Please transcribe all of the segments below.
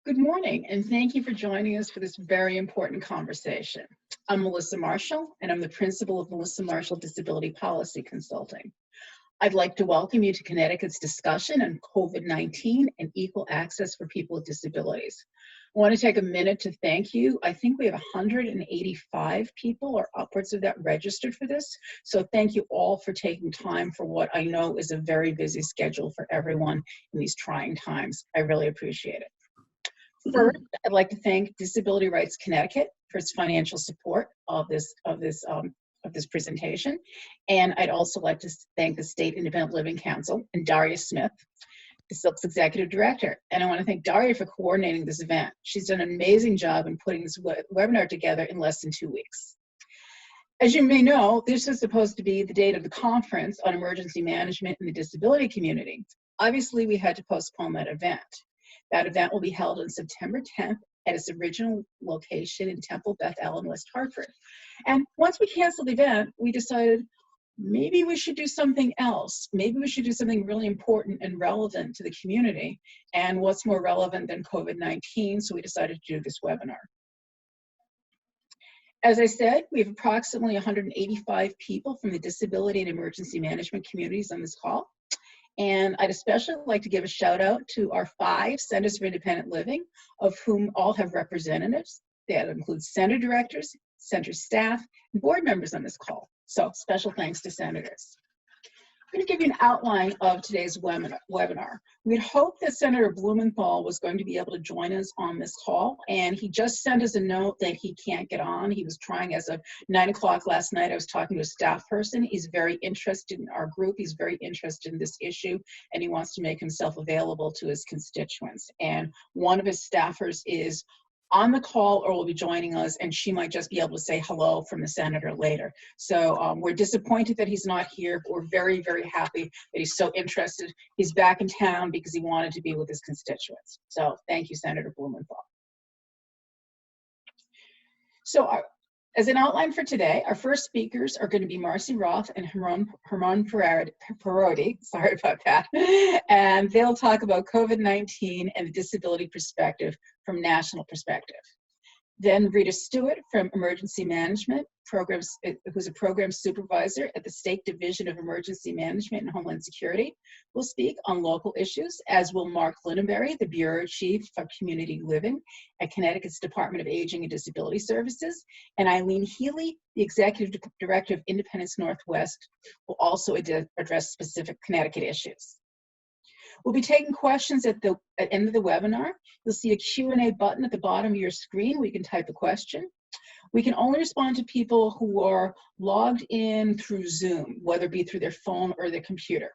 Good morning, and thank you for joining us for this very important conversation. I'm Melissa Marshall, and I'm the principal of Melissa Marshall Disability Policy Consulting. I'd like to welcome you to Connecticut's discussion on COVID-19 and equal access for people with disabilities. I want to take a minute to thank you. I think we have 185 people or upwards of that registered for this. So thank you all for taking time for what I know is a very busy schedule for everyone in these trying times. I really appreciate it. First, I'd like to thank Disability Rights Connecticut for its financial support of this presentation, and I'd also like to thank the State Independent Living Council and Daria Smith, the CT-SILC's executive director. And I want to thank Daria for coordinating this event. She's done an amazing job in putting this webinar together in less than 2 weeks. As you may know, this is supposed to be the date of the conference on emergency management in the disability community. Obviously, we had to postpone that event. That event will be held on September 10th at its original location in Temple Beth El in West Hartford. And once we canceled the event, we decided maybe we should do something else. Maybe we should do something really important and relevant to the community. And what's more relevant than COVID-19? So we decided to do this webinar. As I said, we have approximately 185 people from the disability and emergency management communities on this call. And I'd especially like to give a shout out to our 5 Centers for Independent Living, of whom all have representatives. That includes center directors, center staff, and board members on this call. So special thanks to senators. I'm going to give you an outline of today's webinar. We'd hoped that Senator Blumenthal was going to be able to join us on this call, and he just sent us a note that he can't get on. He was trying as of 9 o'clock last night. I was talking to a staff person. He's very interested in our group. He's very interested in this issue, and he wants to make himself available to his constituents. And one of his staffers is on the call or will be joining us, and she might just be able to say hello from the senator later. So we're disappointed that he's not here, but we're very, very happy that he's so interested. He's back in town because he wanted to be with his constituents. So thank you, Senator Blumenthal. So as an outline for today, our first speakers are going to be Marcie Roth and Herman Parodi, sorry about that, and they'll talk about COVID-19 and the disability perspective from national perspective. Then Rita Stewart from Emergency Management Programs, who's a program supervisor at the State Division of Emergency Management and Homeland Security, will speak on local issues, as will Mark Linabury, the Bureau Chief for Community Living at Connecticut's Department of Aging and Disability Services, and Eileen Healy, the Executive Director of Independence Northwest, will also address specific Connecticut issues. We'll be taking questions at the end of the webinar. You'll see a Q&A button at the bottom of your screen where you can type a question. We can only respond to people who are logged in through Zoom, whether it be through their phone or their computer.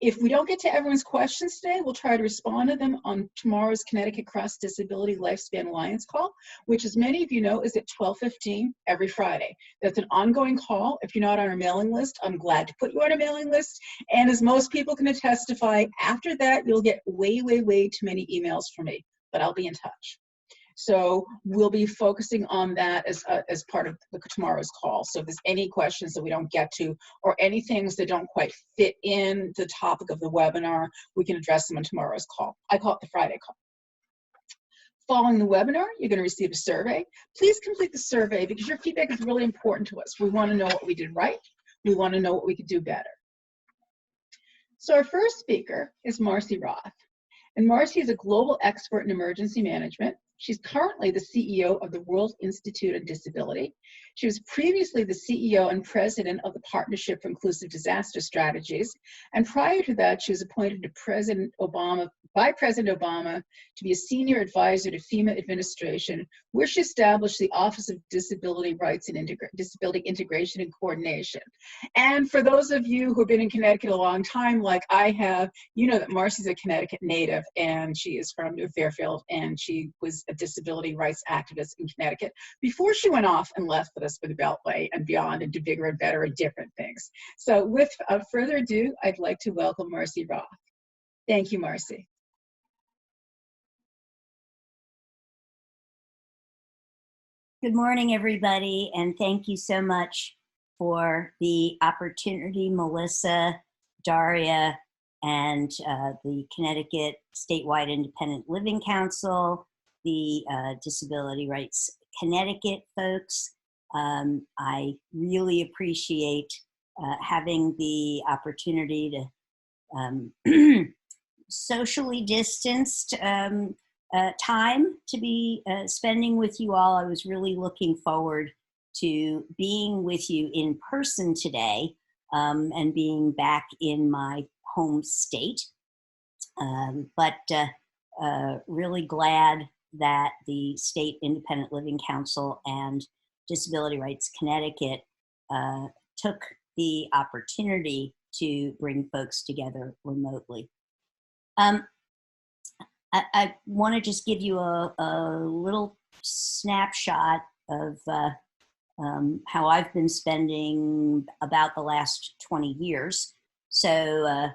If we don't get to everyone's questions today, we'll try to respond to them on tomorrow's Connecticut Cross Disability Lifespan Alliance call, which, as many of you know, is at 12:15 every Friday. That's an ongoing call. If you're not on our mailing list, I'm glad to put you on a mailing list. And as most people can testify, after that, you'll get way, way, way too many emails from me, but I'll be in touch. So we'll be focusing on that as part of tomorrow's call. So if there's any questions that we don't get to or any things that don't quite fit in the topic of the webinar, we can address them on tomorrow's call. I call it the Friday call. Following the webinar, you're going to receive a survey. Please complete the survey because your feedback is really important to us. We want to know what we did right. We want to know what we could do better. So our first speaker is Marcie Roth. And Marcie is a global expert in emergency management. She's currently the CEO of the World Institute on Disability. She was previously the CEO and president of the Partnership for Inclusive Disaster Strategies. And prior to that, she was appointed to by President Obama to be a senior advisor to FEMA administration, where she established the Office of Disability Rights and Disability Integration and Coordination. And for those of you who have been in Connecticut a long time, like I have, you know that Marcie's a Connecticut native, and she is from New Fairfield, and she was a disability rights activist in Connecticut before she went off and left with us for the Beltway and beyond and do bigger and better and different things. So without further ado, I'd like to welcome Marcie Roth. Thank you, Marcie. Good morning, everybody, and thank you so much for the opportunity, Melissa, Daria, and the Connecticut Statewide Independent Living Council, the Disability Rights Connecticut folks. I really appreciate having the opportunity to socially distanced time to be spending with you all. I was really looking forward to being with you in person today and being back in my home state. But really glad that the State Independent Living Council and Disability Rights Connecticut took the opportunity to bring folks together remotely. I want to just give you a little snapshot of how I've been spending about the last 20 years. So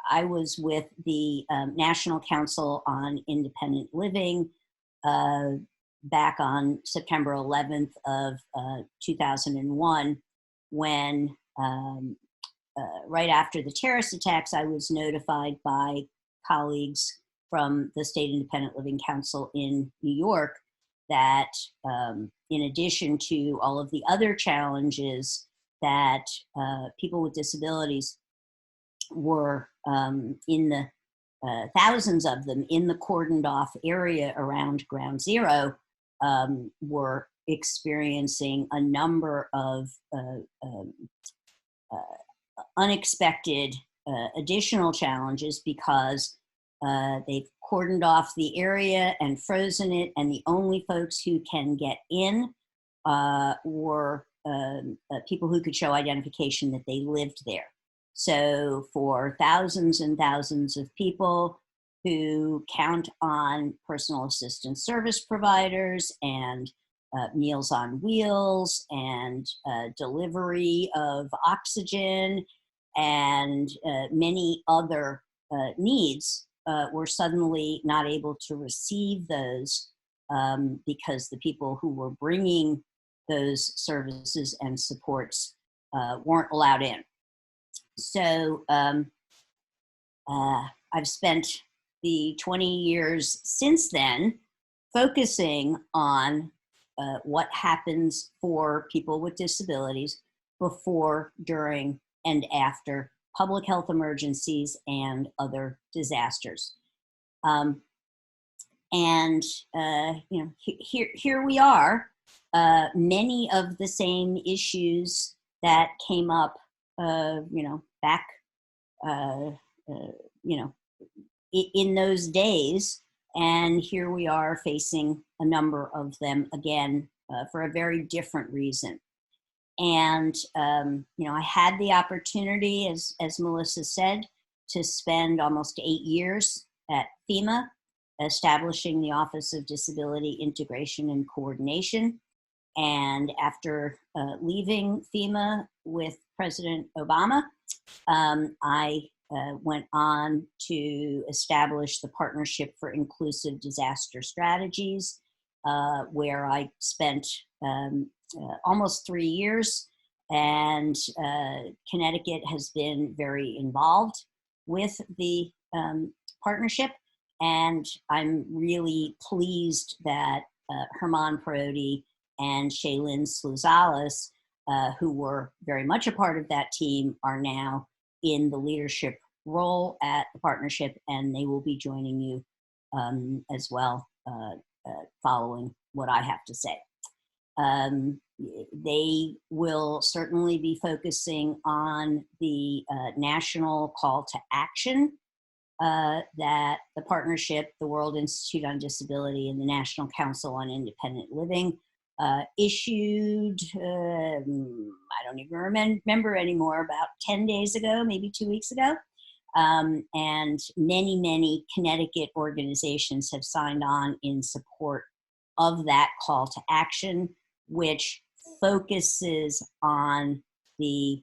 I was with the National Council on Independent Living back on September 11th of 2001, when right after the terrorist attacks, I was notified by colleagues from the State Independent Living Council in New York that in addition to all of the other challenges that people with disabilities were in the thousands of them in the cordoned off area around Ground Zero, were experiencing a number of unexpected additional challenges because they've cordoned off the area and frozen it, and the only folks who can get in were people who could show identification that they lived there. So for thousands and thousands of people who count on personal assistance service providers and Meals on Wheels and delivery of oxygen and many other needs, were suddenly not able to receive those because the people who were bringing those services and supports weren't allowed in. So I've spent the 20 years since then focusing on what happens for people with disabilities before, during, and after public health emergencies and other disasters. You know, here we are. Many of the same issues that came up, you know, back, you know, in those days, and here we are facing a number of them again for a very different reason. And you know, I had the opportunity, as Melissa said, to spend almost 8 years at FEMA, establishing the Office of Disability Integration and Coordination. And after leaving FEMA with President Obama, I went on to establish the Partnership for Inclusive Disaster Strategies, where I spent almost 3 years, and Connecticut has been very involved with the partnership, and I'm really pleased that Herman Parodi and Shaylin Sluzales, who were very much a part of that team, are now in the leadership role at the partnership, and they will be joining you as well following what I have to say. They will certainly be focusing on the national call to action that the partnership, the World Institute on Disability, and the National Council on Independent Living issued, I don't even remember anymore, about 10 days ago, maybe 2 weeks ago. And many, many Connecticut organizations have signed on in support of that call to action, which focuses on the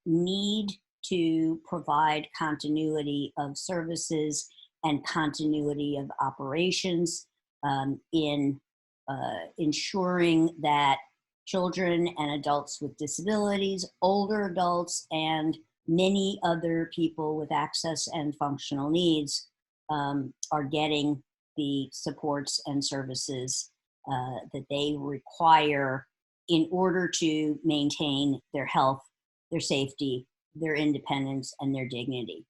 need to provide continuity of services and continuity of operations in ensuring that children and adults with disabilities, older adults, and many other people with access and functional needs are getting the supports and services that they require in order to maintain their health, their safety, their independence, and their dignity.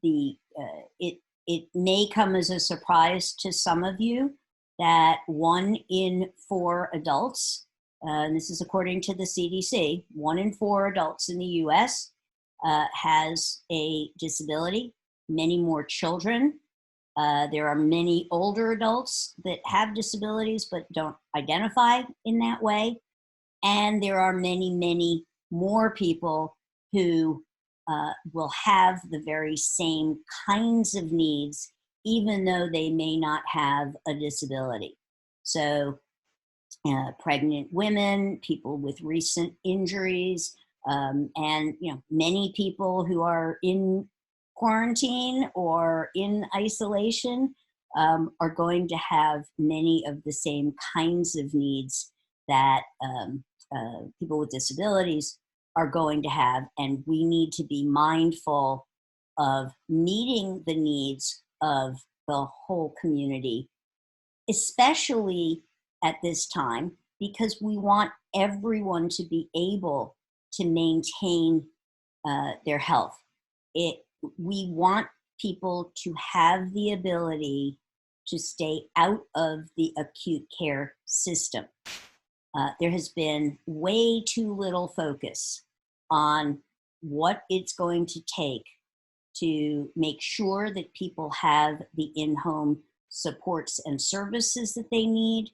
It may come as a surprise to some of you that 1 in 4 adults, and this is according to the CDC, 1 in 4 adults in the US has a disability. Many more children. There are many older adults that have disabilities but don't identify in that way. And there are many, many more people who will have the very same kinds of needs, even though they may not have a disability. So pregnant women, people with recent injuries, and many people who are in quarantine or in isolation are going to have many of the same kinds of needs that people with disabilities are going to have, and we need to be mindful of meeting the needs of the whole community, especially at this time, because we want everyone to be able to maintain their health. We want people to have the ability to stay out of the acute care system. There has been way too little focus on what it's going to take to make sure that people have the in-home supports and services that they need,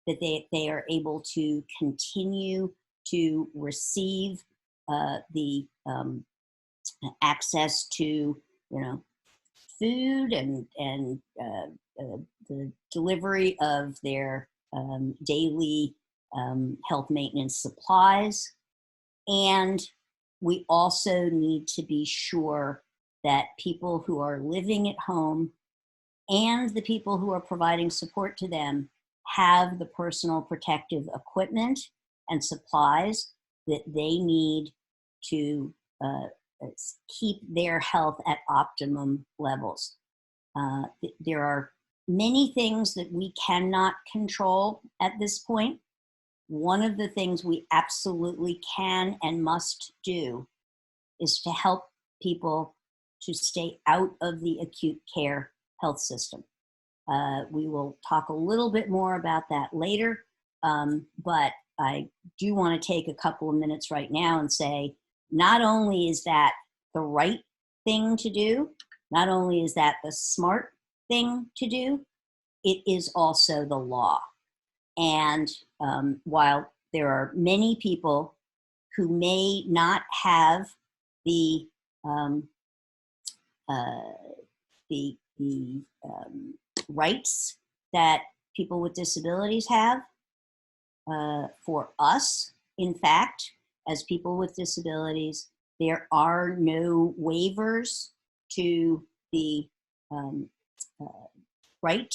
that they are able to continue to receive the access to food and the delivery of their daily health maintenance supplies. And we also need to be sure that people who are living at home and the people who are providing support to them have the personal protective equipment and supplies that they need to keep their health at optimum levels. There are many things that we cannot control at this point. One of the things we absolutely can and must do is to help people to stay out of the acute care health system. We will talk a little bit more about that later, but I do want to take a couple of minutes right now and say, not only is that the right thing to do, not only is that the smart thing to do, it is also the law. And while there are many people who may not have the rights that people with disabilities have, for us, in fact, as people with disabilities, there are no waivers to the right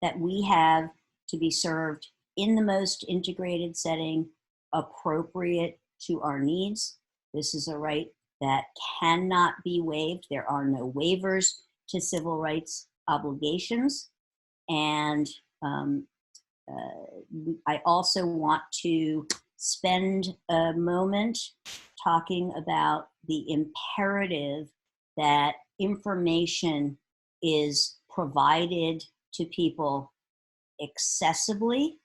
that we have to be served in the most integrated setting appropriate to our needs. This is a right that cannot be waived. There are no waivers to civil rights obligations. And I also want to spend a moment talking about the imperative that information is provided to people accessibly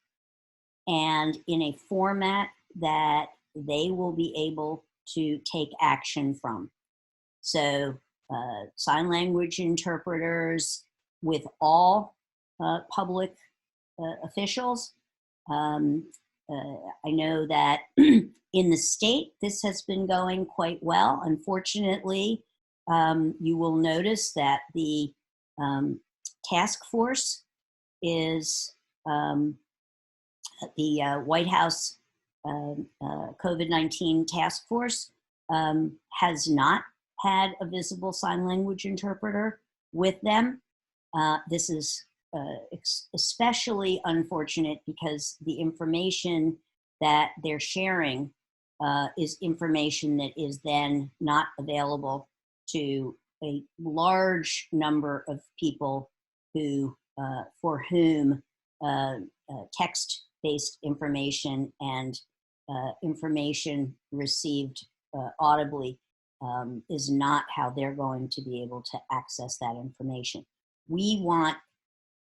and in a format that they will be able to take action from. So sign language interpreters with all public officials. I know that in the state, this has been going quite well. Unfortunately, you will notice that the task force is the White House COVID-19 task force has not had a visible sign language interpreter with them. This is especially unfortunate because the information that they're sharing is information that is then not available to a large number of people for whom text-based information and information received audibly is not how they're going to be able to access that information. We want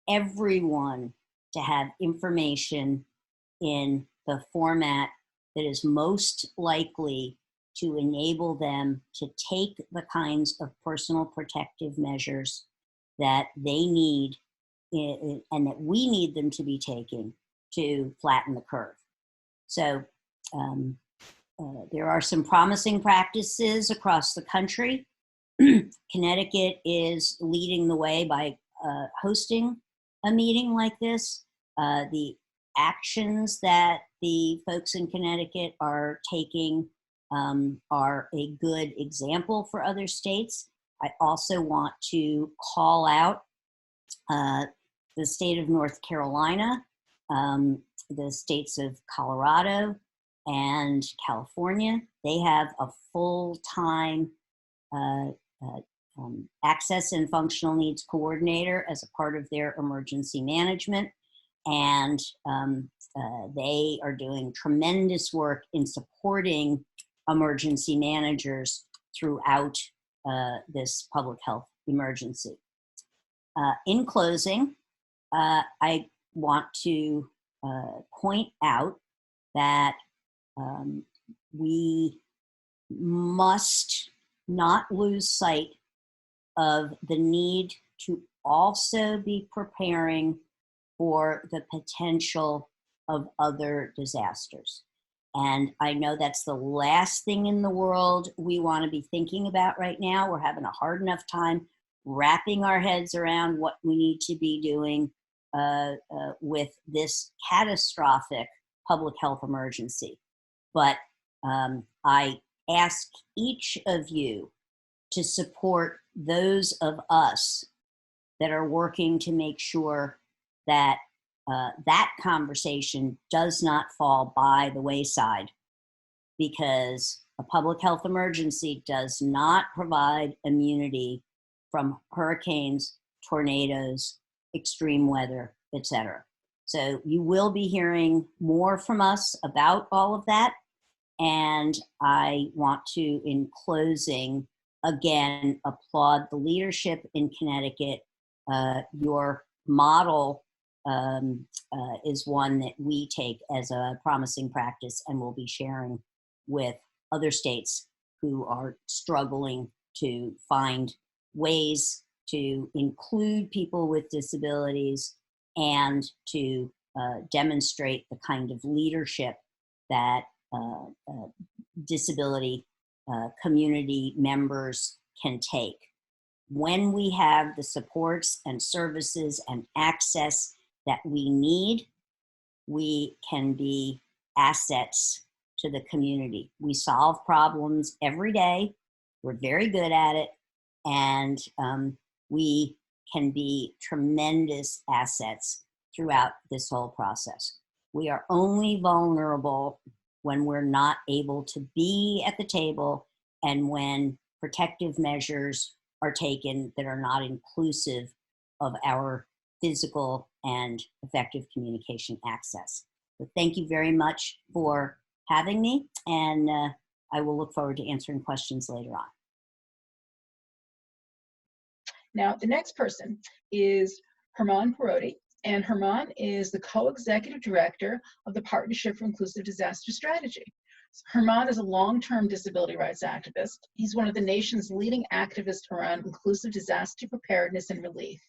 everyone to have information in the format that is most likely to enable them to take the kinds of personal protective measures that they need and that we need them to be taking to flatten the curve. So there are some promising practices across the country. Connecticut is leading the way by hosting a meeting like this. The actions that the folks in Connecticut are taking are a good example for other states. I also want to call out the state of North Carolina, the states of Colorado and California. They have a full-time access and functional needs coordinator as a part of their emergency management. And they are doing tremendous work in supporting emergency managers throughout this public health emergency. In closing, I want to point out that we must not lose sight of the need to also be preparing for the potential of other disasters. And I know that's the last thing in the world we want to be thinking about right now. We're having a hard enough time wrapping our heads around what we need to be doing with this catastrophic public health emergency. But I ask each of you to support those of us that are working to make sure that that conversation does not fall by the wayside, because a public health emergency does not provide immunity from hurricanes, tornadoes, extreme weather, etc. So you will be hearing more from us about all of that. And I want to, in closing, again, applaud the leadership in Connecticut. Your model is one that we take as a promising practice and will be sharing with other states who are struggling to find ways to include people with disabilities and to demonstrate the kind of leadership that disability community members can take. When we have the supports and services and access that we need, we can be assets to the community. We solve problems every day. We're very good at it. And we can be tremendous assets throughout this whole process. We are only vulnerable when we're not able to be at the table and when protective measures are taken that are not inclusive of our physical and effective communication access. So thank you very much for having me, and I will look forward to answering questions later on. Now, the next person is Herman Parodi, and Herman is the co-executive director of the Partnership for Inclusive Disaster Strategy. Herman is a long-term disability rights activist. He's one of the nation's leading activists around inclusive disaster preparedness and relief.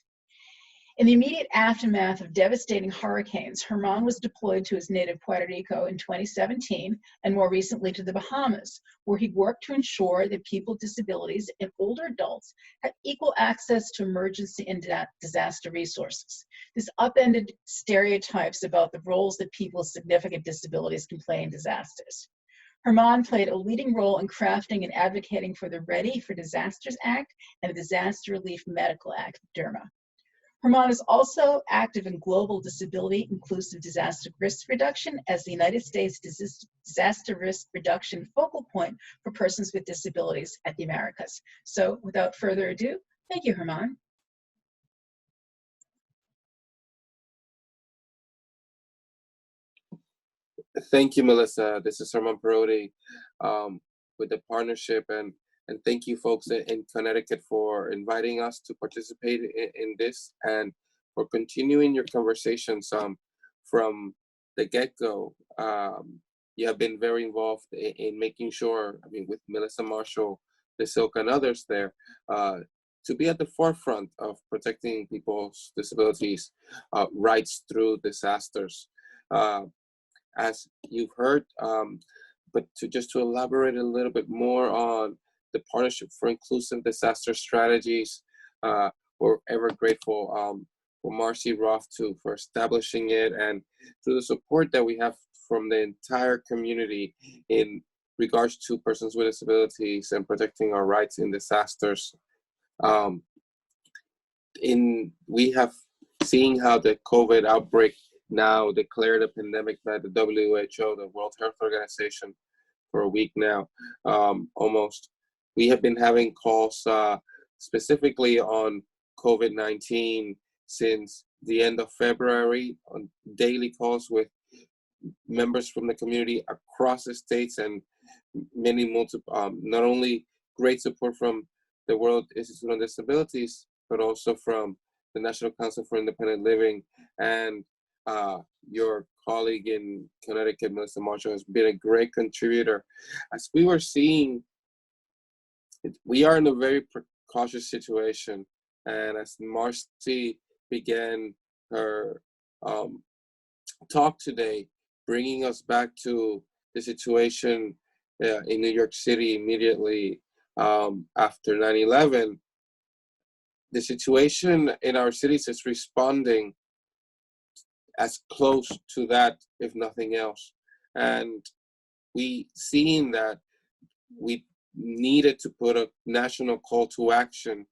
In the immediate aftermath of devastating hurricanes, Herman was deployed to his native Puerto Rico in 2017 and more recently to the Bahamas, where he worked to ensure that people with disabilities and older adults have equal access to emergency and disaster resources. This upended stereotypes about the roles that people with significant disabilities can play in disasters. Herman played a leading role in crafting and advocating for the Ready for Disasters Act and the Disaster Relief Medical Act, DRMA. Herman is also active in global disability inclusive disaster risk reduction as the United States disaster risk reduction focal point for persons with disabilities at the Americas. So without further ado, thank you, Herman. Thank you, Melissa. This is Parodi with the partnership, and thank you, folks in Connecticut, for inviting us to participate in this and for continuing your conversations from the get-go. You have been very involved in making sure, I mean, with Melissa Marshall, the Silk, and others there, to be at the forefront of protecting people's disabilities rights through disasters. As you've heard, but to elaborate a little bit more on the Partnership for Inclusive Disaster Strategies, we're ever grateful for Marcie Roth for establishing it, and through the support that we have from the entire community in regards to persons with disabilities and protecting our rights in disasters. We have seen how the COVID outbreak now declared a pandemic by the WHO, the World Health Organization, for a week now, almost. We have been having calls specifically on COVID-19 since the end of February, on daily calls with members from the community across the states, and many multiple, not only great support from the World Institute on Disabilities, but also from the National Council for Independent Living, and your colleague in Connecticut, Melissa Marshall, has been a great contributor. As we were seeing, we are in a very precautious situation, and as Marcie began her talk today, bringing us back to the situation in New York City immediately after 9/11, the situation in our cities is responding as close to that, if nothing else. And we seen that we needed to put a national call to action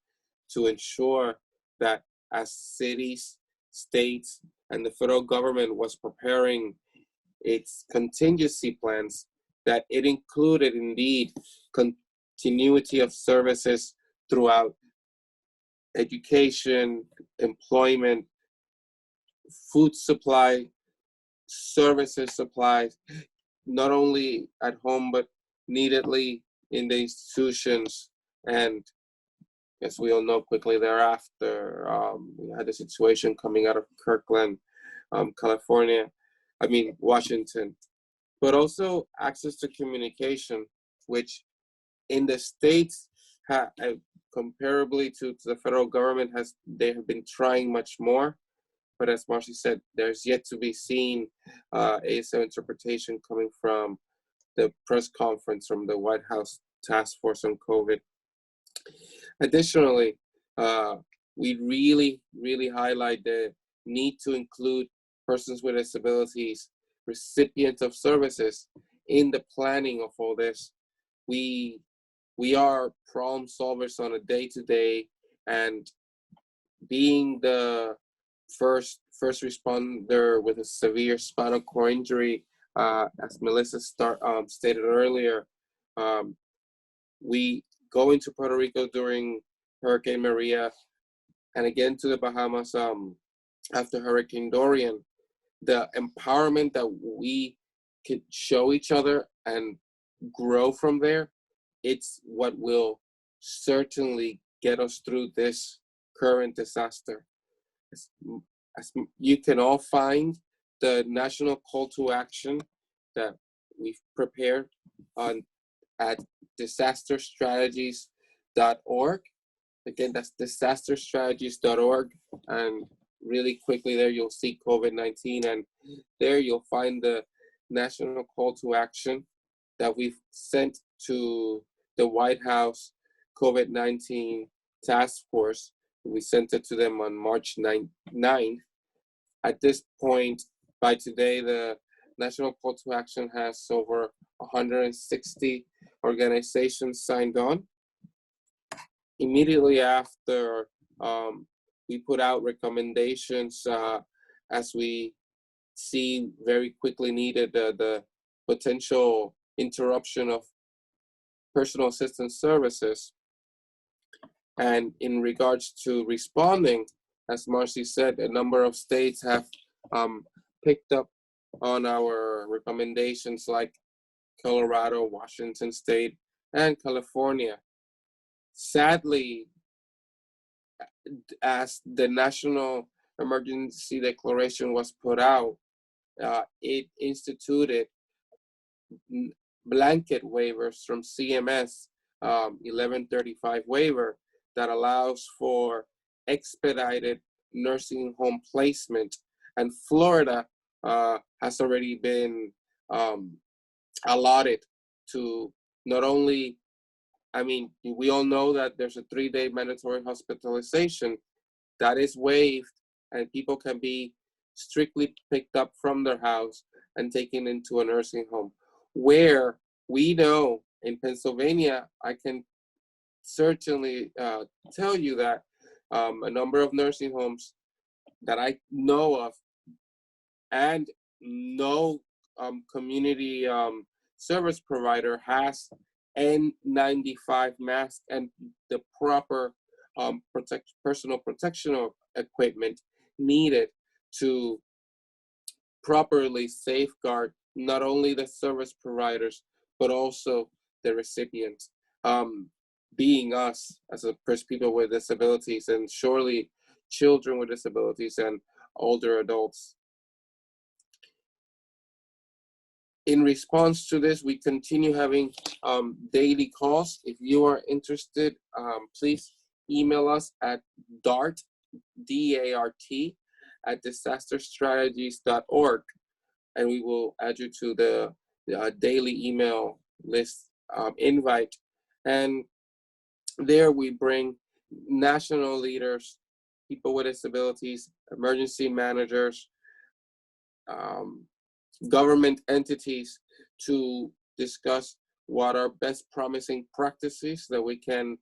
to ensure that as cities, states, and the federal government was preparing its contingency plans, that it included indeed continuity of services throughout education, employment, food supply, services supplies, not only at home, but neededly in the institutions. And as we all know, quickly thereafter, we had a situation coming out of Kirkland, Washington, but also access to communication, which in the states, comparably to the federal government, they have been trying much more. But as Marcie said, there's yet to be seen ASL interpretation coming from the press conference from the White House Task Force on COVID. Additionally, we really highlight the need to include persons with disabilities, recipients of services, in the planning of all this. We are problem solvers on a day-to-day, and being the first responder with a severe spinal cord injury, as Melissa stated earlier, we go into Puerto Rico during Hurricane Maria, and again to the Bahamas after Hurricane Dorian. The empowerment that we could show each other and grow from there, it's what will certainly get us through this current disaster. As you can all find the national call to action that we've prepared at disasterstrategies.org. Again, that's disasterstrategies.org. And really quickly there, you'll see COVID-19, and there you'll find the national call to action that we've sent to the White House COVID-19 task force. We sent it to them on March 9th. At this point, by today, the national call to action has over 160 organizations signed on. Immediately after, we put out recommendations as we see very quickly needed the potential interruption of personal assistance services. And in regards to responding, as Marcie said, a number of states have picked up on our recommendations like Colorado, Washington State, and California. Sadly, as the national emergency declaration was put out, it instituted blanket waivers from CMS, 1135 waiver, that allows for expedited nursing home placement. And Florida has already been allotted to not only, I mean, we all know that there's a 3-day mandatory hospitalization that is waived, and people can be strictly picked up from their house and taken into a nursing home. Where we know in Pennsylvania, I can certainly tell you that a number of nursing homes that I know of and no community service provider has N95 mask and the proper personal protection equipment needed to properly safeguard not only the service providers, but also the recipients, being us as people with disabilities, and surely children with disabilities and older adults. In response to this, we continue having daily calls. If you are interested, please email us at DART, D-A-R-T, at disasterstrategies.org, and we will add you to the daily email list invite. And there we bring national leaders, people with disabilities, emergency managers, government entities to discuss what are best promising practices that we can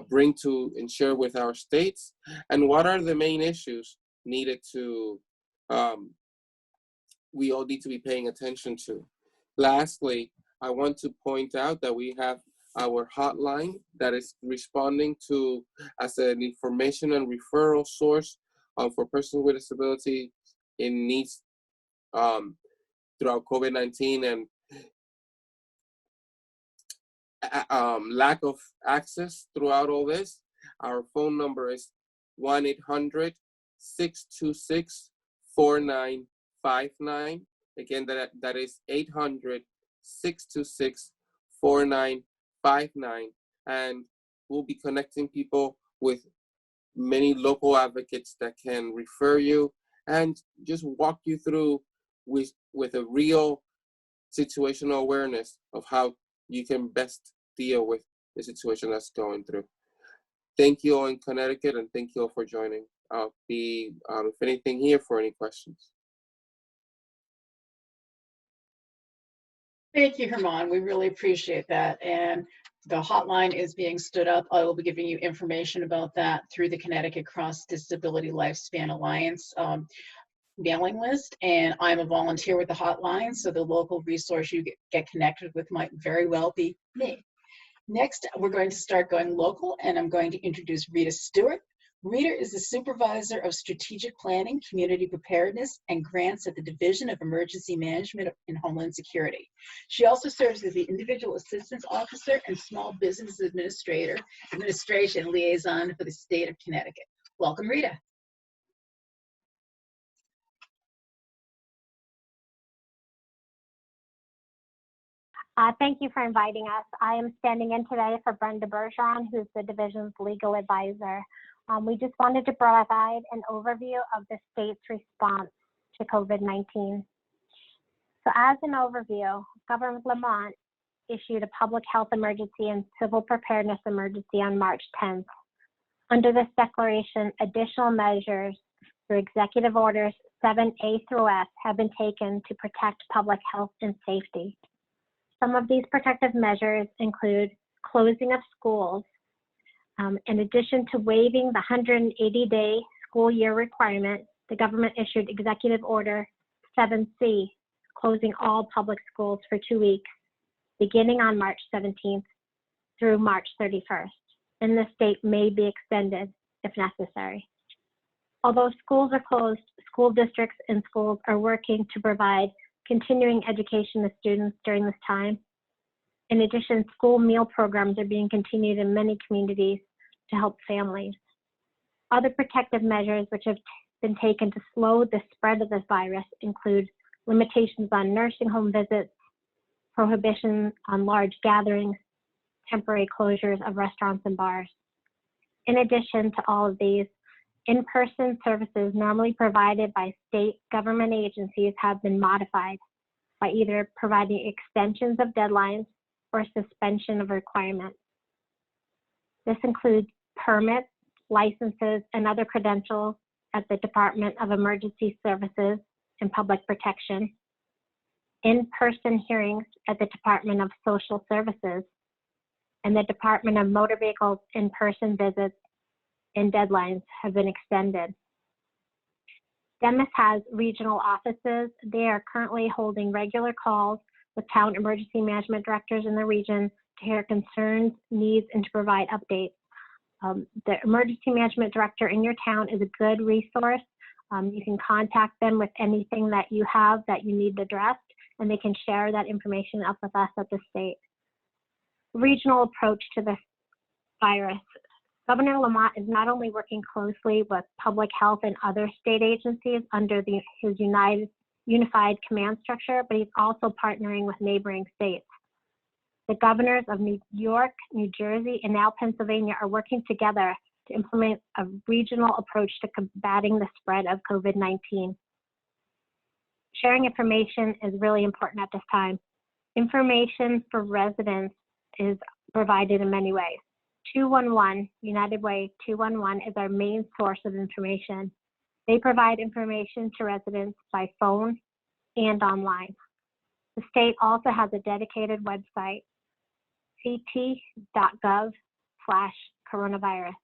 bring to and share with our states, and what are the main issues needed to, we all need to be paying attention to. Lastly, I want to point out that we have our hotline that is responding to as an information and referral source for persons with disability in needs throughout COVID-19 and lack of access throughout all this. Our phone number is 1-800-626-4959. Again, that is 800-626-4959. And we'll be connecting people with many local advocates that can refer you and just walk you through with a real situational awareness of how you can best deal with the situation that's going through. Thank you all in Connecticut, and thank you all for joining. I'll be, if anything, here for any questions. Thank you, Herman. We really appreciate that. And the hotline is being stood up. I will be giving you information about that through the Connecticut Cross Disability Lifespan Alliance mailing list. And I'm a volunteer with the hotline, so the local resource you get connected with might very well be me. Next, we're going to start going local, and I'm going to introduce Rita Stewart. Rita is the Supervisor of Strategic Planning, Community Preparedness, and Grants at the Division of Emergency Management and Homeland Security. She also serves as the Individual Assistance Officer and Small Business Administration Liaison for the state of Connecticut. Welcome, Rita. Thank you for inviting us. I am standing in today for Brenda Bergeron, who's the division's legal advisor. We just wanted to provide an overview of the state's response to COVID-19. So as an overview, Governor Lamont issued a public health emergency and civil preparedness emergency on March 10th. Under this declaration, additional measures through Executive Orders 7A through F have been taken to protect public health and safety. Some of these protective measures include closing of schools. In addition to waiving the 180-day school year requirement, the government issued Executive Order 7C, closing all public schools for 2 weeks, beginning on March 17th through March 31st. And the state may be extended if necessary. Although schools are closed, school districts and schools are working to provide continuing education to students during this time. In addition, school meal programs are being continued in many communities to help families. Other protective measures which have been taken to slow the spread of this virus include limitations on nursing home visits, prohibition on large gatherings, temporary closures of restaurants and bars. In addition to all of these, in-person services normally provided by state government agencies have been modified by either providing extensions of deadlines or suspension of requirements. This includes permits, licenses, and other credentials at the Department of Emergency Services and Public Protection, in-person hearings at the Department of Social Services, and the Department of Motor Vehicles in-person visits and deadlines have been extended. DEMIS has regional offices. They are currently holding regular calls with town emergency management directors in the region to hear concerns, needs, and to provide updates. The emergency management director in your town is a good resource. You can contact them with anything that you have that you need addressed, and they can share that information up with us at the state. Regional approach to this virus. Governor Lamont is not only working closely with public health and other state agencies under his unified command structure, but he's also partnering with neighboring states. The governors of New York, New Jersey, and now Pennsylvania are working together to implement a regional approach to combating the spread of COVID-19. Sharing information is really important at this time. Information for residents is provided in many ways. 211, United Way 211 is our main source of information. They provide information to residents by phone and online. The state also has a dedicated website, ct.gov/coronavirus.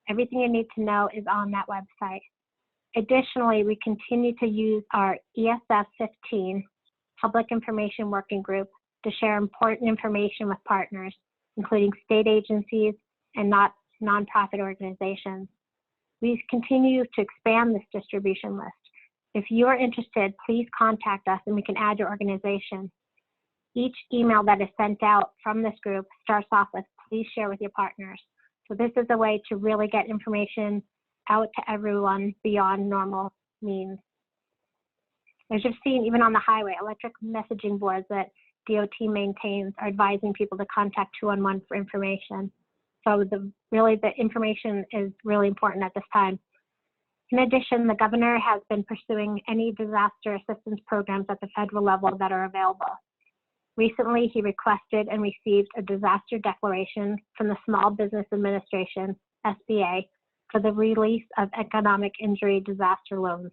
Everything you need to know is on that website. Additionally, we continue to use our ESF 15 Public Information Working Group to share important information with partners, including state agencies and nonprofit organizations. We continue to expand this distribution list. If you are interested, please contact us and we can add your organization. Each email that is sent out from this group starts off with, please share with your partners. So this is a way to really get information out to everyone beyond normal means. As you've seen, even on the highway, electric messaging boards that DOT maintains are advising people to contact 211 for information. So the information is really important at this time. In addition, the governor has been pursuing any disaster assistance programs at the federal level that are available. Recently, he requested and received a disaster declaration from the Small Business Administration, SBA, for the release of economic injury disaster loans.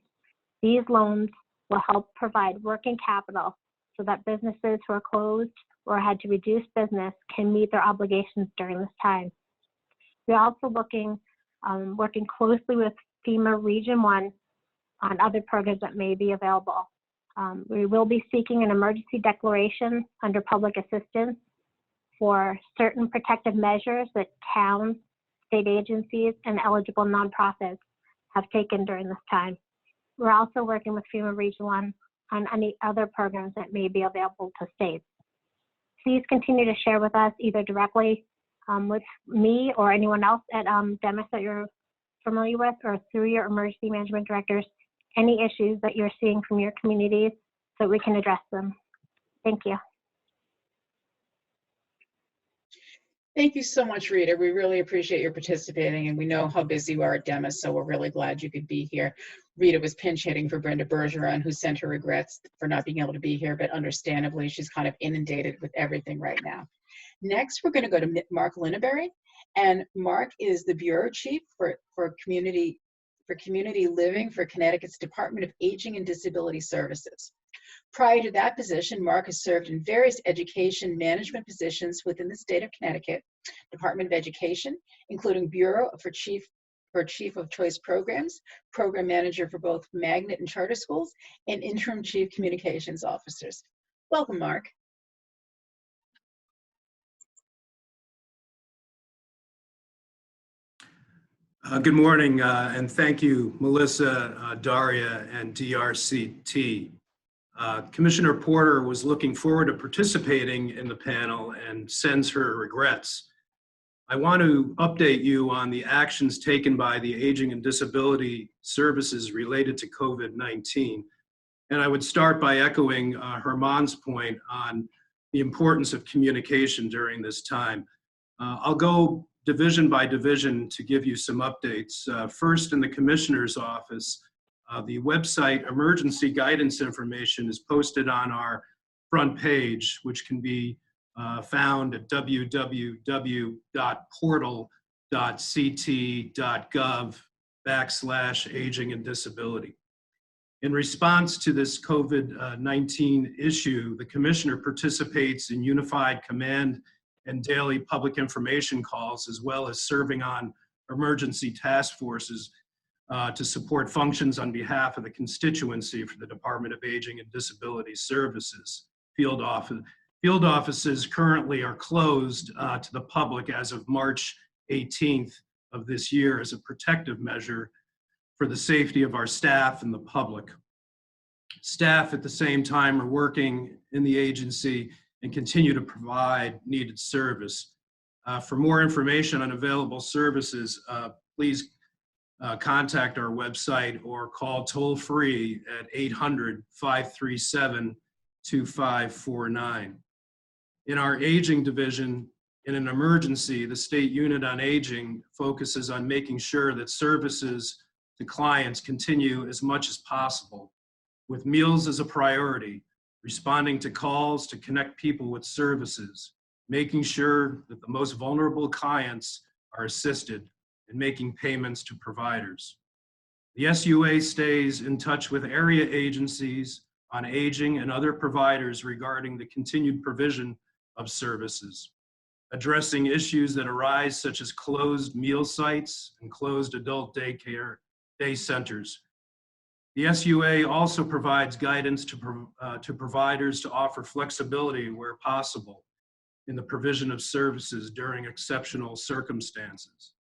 These loans will help provide working capital so that businesses who are closed or had to reduce business can meet their obligations during this time. We're also working closely with FEMA Region 1 on other programs that may be available. We will be seeking an emergency declaration under public assistance for certain protective measures that towns, state agencies, and eligible nonprofits have taken during this time. We're also working with FEMA Region 1 on any other programs that may be available to states. Please continue to share with us either directly with me or anyone else at DEMIS that you're familiar with, or through your emergency management directors, any issues that you're seeing from your communities so we can address them. Thank you. Thank you so much, Rita. We really appreciate your participating, and we know how busy you are at DEMIS, so we're really glad you could be here. Rita was pinch hitting for Brenda Bergeron, who sent her regrets for not being able to be here, but understandably, she's kind of inundated with everything right now. Next, we're going to go to Mark Linabury, and Mark is the Bureau Chief for Community Living for Connecticut's Department of Aging and Disability Services. Prior to that position, Mark has served in various education management positions within the state of Connecticut, Department of Education, including Bureau for Chief of Choice Programs, Program Manager for both magnet and charter schools, and Interim Chief Communications Officers. Welcome, Mark. Good morning, and thank you, Melissa, Daria, and DRCT. Commissioner Porter was looking forward to participating in the panel and sends her regrets. I want to update you on the actions taken by the Aging and Disability Services related to COVID-19. And I would start by echoing Herman's point on the importance of communication during this time. I'll go division by division to give you some updates. First, in the Commissioner's office, the website emergency guidance information is posted on our front page, which can be found at www.portal.ct.gov/aging and disability. In response to this COVID-19 issue, the Commissioner participates in unified command and daily public information calls, as well as serving on emergency task forces to support functions on behalf of the constituency for the Department of Aging and Disability Services. Field offices currently are closed to the public as of March 18th of this year as a protective measure for the safety of our staff and the public. Staff at the same time are working in the agency and continue to provide needed service. For more information on available services, please contact our website or call toll-free at 800-537-2549. In our aging division, in an emergency, the State Unit on Aging focuses on making sure that services to clients continue as much as possible, with meals as a priority, responding to calls to connect people with services, making sure that the most vulnerable clients are assisted, and making payments to providers. The SUA stays in touch with area agencies on aging and other providers regarding the continued provision of services, addressing issues that arise such as closed meal sites and closed adult daycare day centers. The SUA also provides guidance to providers to offer flexibility where possible in the provision of services during exceptional circumstances.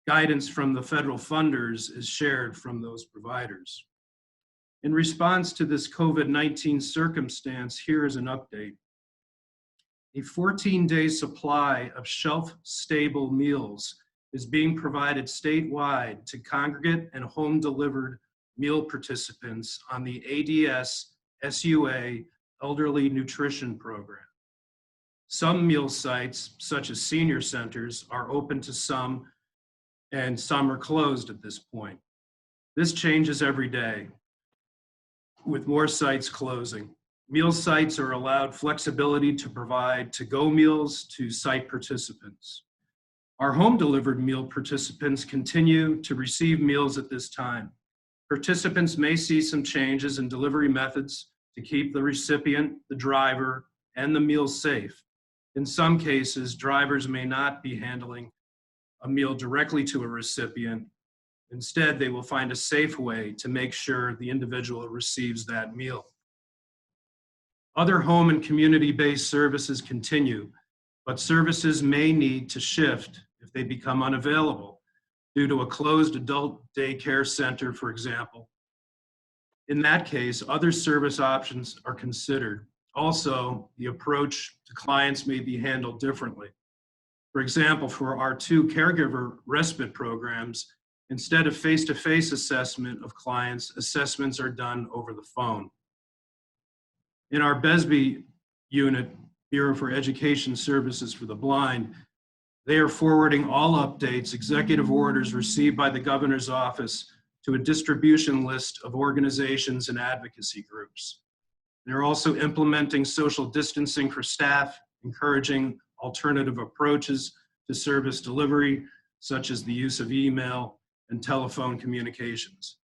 Guidance from the federal funders is shared from those providers. In response to this COVID-19 circumstance, here is an update. A 14-day supply of shelf-stable meals is being provided statewide to congregate and home-delivered meal participants on the ADS SUA Elderly Nutrition Program. Some meal sites, such as senior centers, are open to some, and some are closed at this point. This changes every day, with more sites closing. Meal sites are allowed flexibility to provide to-go meals to site participants. Our home-delivered meal participants continue to receive meals at this time. Participants may see some changes in delivery methods to keep the recipient, the driver, and the meal safe. In some cases, drivers may not be handling a meal directly to a recipient. Instead, they will find a safe way to make sure the individual receives that meal. Other home and community-based services continue, but services may need to shift if they become unavailable due to a closed adult daycare center, for example. In that case, other service options are considered. Also, the approach to clients may be handled differently. For example, for our 2 caregiver respite programs, instead of face-to-face assessment of clients, assessments are done over the phone. In our BESB unit, Bureau for Education Services for the Blind, they are forwarding all updates, executive orders received by the governor's office to a distribution list of organizations and advocacy groups. They're also implementing social distancing for staff, encouraging alternative approaches to service delivery, such as the use of email and telephone communications.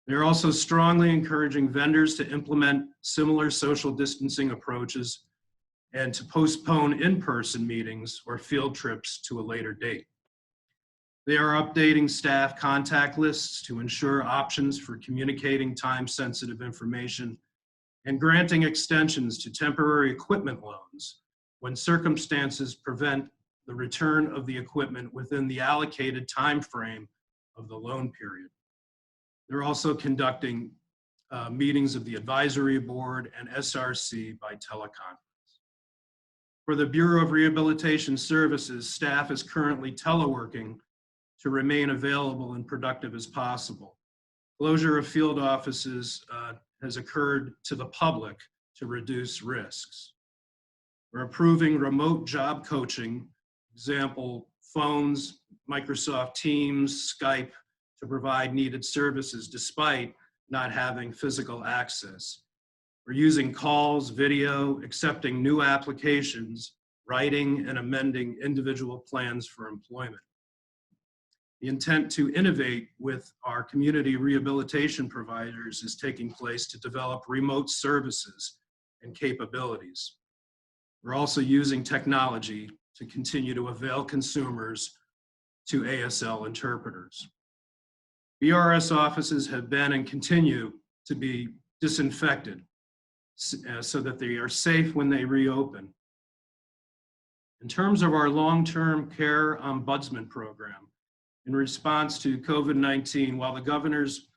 They're also strongly encouraging vendors to implement similar social distancing approaches and to postpone in-person meetings or field trips to a later date. They are updating staff contact lists to ensure options for communicating time-sensitive information and granting extensions to temporary equipment loans when circumstances prevent the return of the equipment within the allocated time frame of the loan period. They're also conducting meetings of the advisory board and SRC by teleconference. For the Bureau of Rehabilitation Services, staff is currently teleworking to remain available and productive as possible. Closure of field offices has occurred to the public to reduce risks. We're approving remote job coaching, example, phones, Microsoft Teams, Skype, to provide needed services despite not having physical access. We're using calls, video, accepting new applications, writing and amending individual plans for employment. The intent to innovate with our community rehabilitation providers is taking place to develop remote services and capabilities. We're also using technology to continue to avail consumers to ASL interpreters. BRS offices have been and continue to be disinfected so that they are safe when they reopen. In terms of our long-term care ombudsman program, in response to COVID-19, while the governor's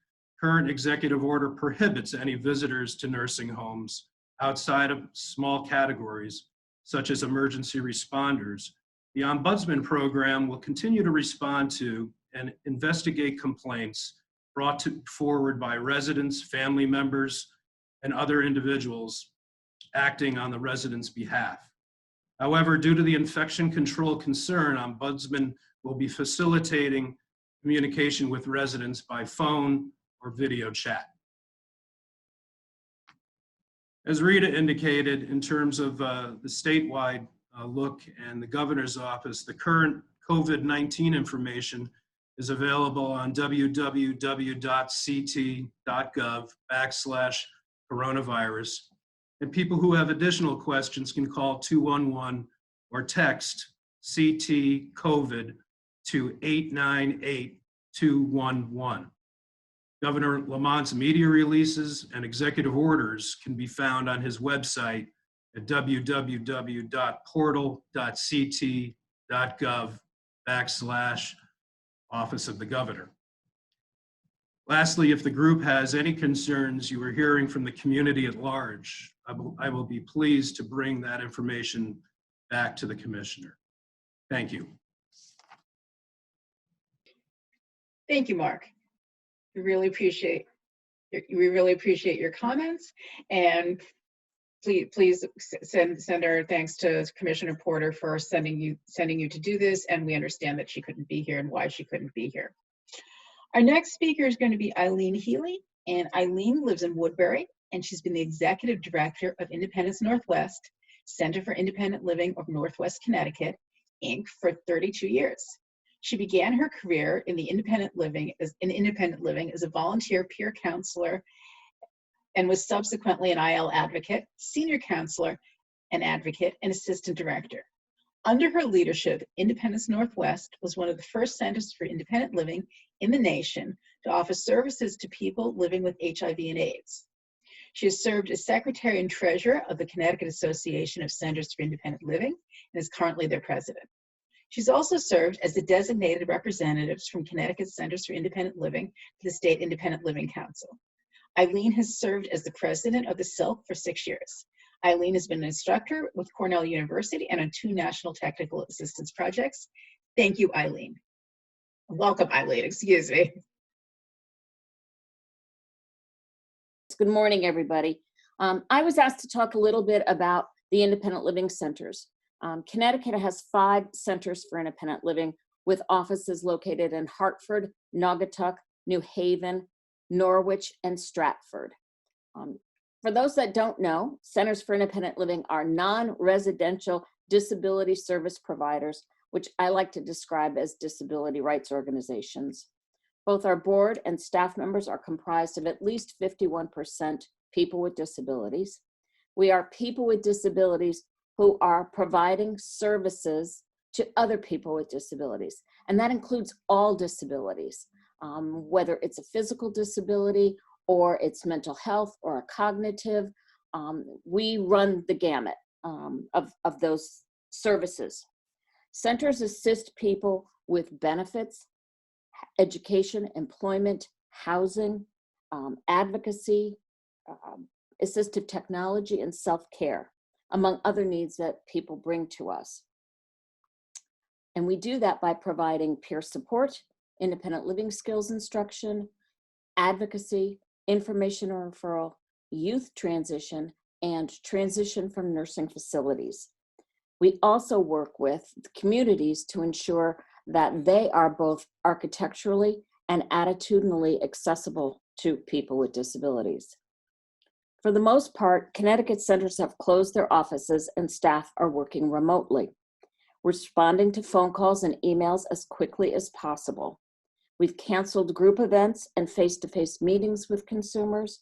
current executive order prohibits any visitors to nursing homes outside of small categories, such as emergency responders, the ombudsman program will continue to respond to and investigate complaints brought forward by residents, family members, and other individuals acting on the residents' behalf. However, due to the infection control concern, ombudsman will be facilitating communication with residents by phone or video chat. As Rita indicated, in terms of the statewide look and the governor's office, the current COVID-19 information is available on www.ct.gov/coronavirus. And people who have additional questions can call 211 or text CT COVID to 898-211. Governor Lamont's media releases and executive orders can be found on his website at www.portal.ct.gov/Office of the Governor. Lastly, if the group has any concerns you are hearing from the community at large, I will be pleased to bring that information back to the commissioner. Thank you. Thank you, Mark. We really appreciate your comments, and please send our thanks to Commissioner Porter for sending you to do this, and we understand that she couldn't be here and why she couldn't be here. Our next speaker is going to be Eileen Healy, and Eileen lives in Woodbury, and she's been the Executive Director of Independence Northwest, Center for Independent Living of Northwest Connecticut, Inc. for 32 years. She began her career in independent living as a volunteer peer counselor and was subsequently an IL advocate, senior counselor, and advocate, and assistant director. Under her leadership, Independence Northwest was one of the first centers for independent living in the nation to offer services to people living with HIV and AIDS. She has served as secretary and treasurer of the Connecticut Association of Centers for Independent Living and is currently their president. She's also served as the designated representatives from Connecticut Centers for Independent Living to the State Independent Living Council. Eileen has served as the president of the CILC for 6 years. Eileen has been an instructor with Cornell University and on 2 national technical assistance projects. Thank you, Eileen. Welcome, Eileen, excuse me. Good morning, everybody. I was asked to talk a little bit about the independent living centers. Connecticut has 5 centers for independent living with offices located in Hartford, Naugatuck, New Haven, Norwich, and Stratford. For those that don't know, Centers for Independent Living are non-residential disability service providers, which I like to describe as disability rights organizations. Both our board and staff members are comprised of at least 51% people with disabilities. We are people with disabilities who are providing services to other people with disabilities. And that includes all disabilities, whether it's a physical disability or it's mental health or a cognitive. We run the gamut of those services. Centers assist people with benefits, education, employment, housing, advocacy, assistive technology, and self-care, among other needs that people bring to us. And we do that by providing peer support, independent living skills instruction, advocacy, information or referral, youth transition, and transition from nursing facilities. We also work with the communities to ensure that they are both architecturally and attitudinally accessible to people with disabilities. For the most part, Connecticut centers have closed their offices and staff are working remotely, responding to phone calls and emails as quickly as possible. We've canceled group events and face-to-face meetings with consumers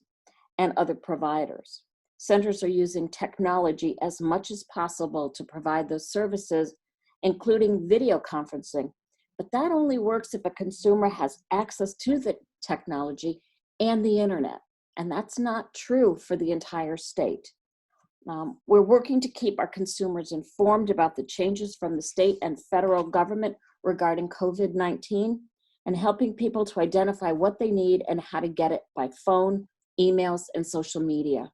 and other providers. Centers are using technology as much as possible to provide those services, including video conferencing. But that only works if a consumer has access to the technology and the internet. And that's not true for the entire state. We're working to keep our consumers informed about the changes from the state and federal government regarding COVID-19 and helping people to identify what they need and how to get it by phone, emails, and social media.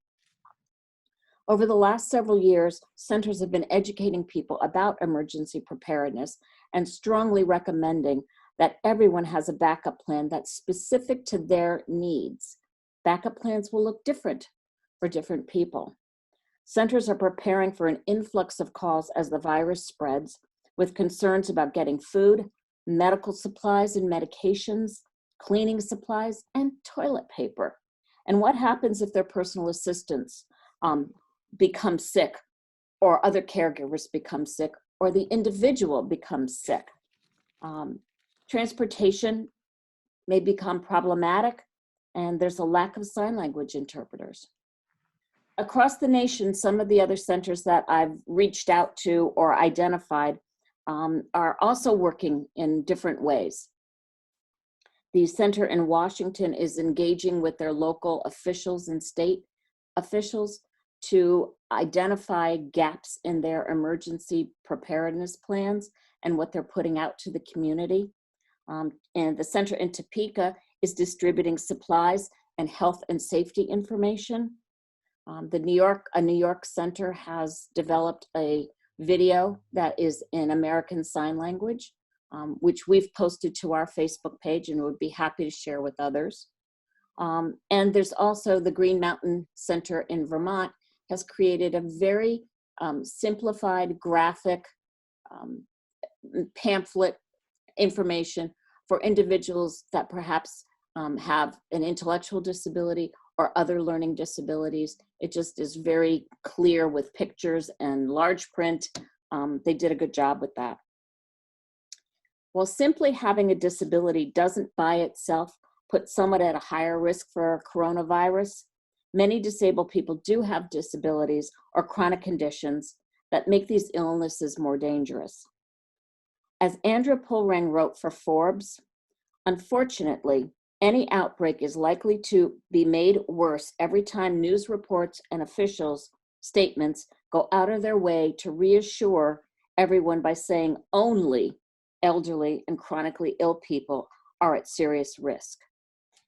Over the last several years, centers have been educating people about emergency preparedness and strongly recommending that everyone has a backup plan that's specific to their needs. Backup plans will look different for different people. Centers are preparing for an influx of calls as the virus spreads, with concerns about getting food, medical supplies and medications, cleaning supplies, and toilet paper. And what happens if their personal assistants become sick, or other caregivers become sick, or the individual becomes sick? Transportation may become problematic, and there's a lack of sign language interpreters. Across the nation, some of the other centers that I've reached out to or identified are also working in different ways. The center in Washington is engaging with their local officials and state officials to identify gaps in their emergency preparedness plans and what they're putting out to the community. And the center in Topeka is distributing supplies and health and safety information. A New York center has developed a video that is in American Sign Language, which we've posted to our Facebook page and would be happy to share with others. And there's also the Green Mountain Center in Vermont has created a very simplified graphic pamphlet information for individuals that perhaps have an intellectual disability or other learning disabilities. It just is very clear with pictures and large print. They did a good job with that. While simply having a disability doesn't by itself put someone at a higher risk for coronavirus, many disabled people do have disabilities or chronic conditions that make these illnesses more dangerous. As Andrea Pulrang wrote for Forbes, unfortunately, any outbreak is likely to be made worse every time news reports and officials' statements go out of their way to reassure everyone by saying only elderly and chronically ill people are at serious risk.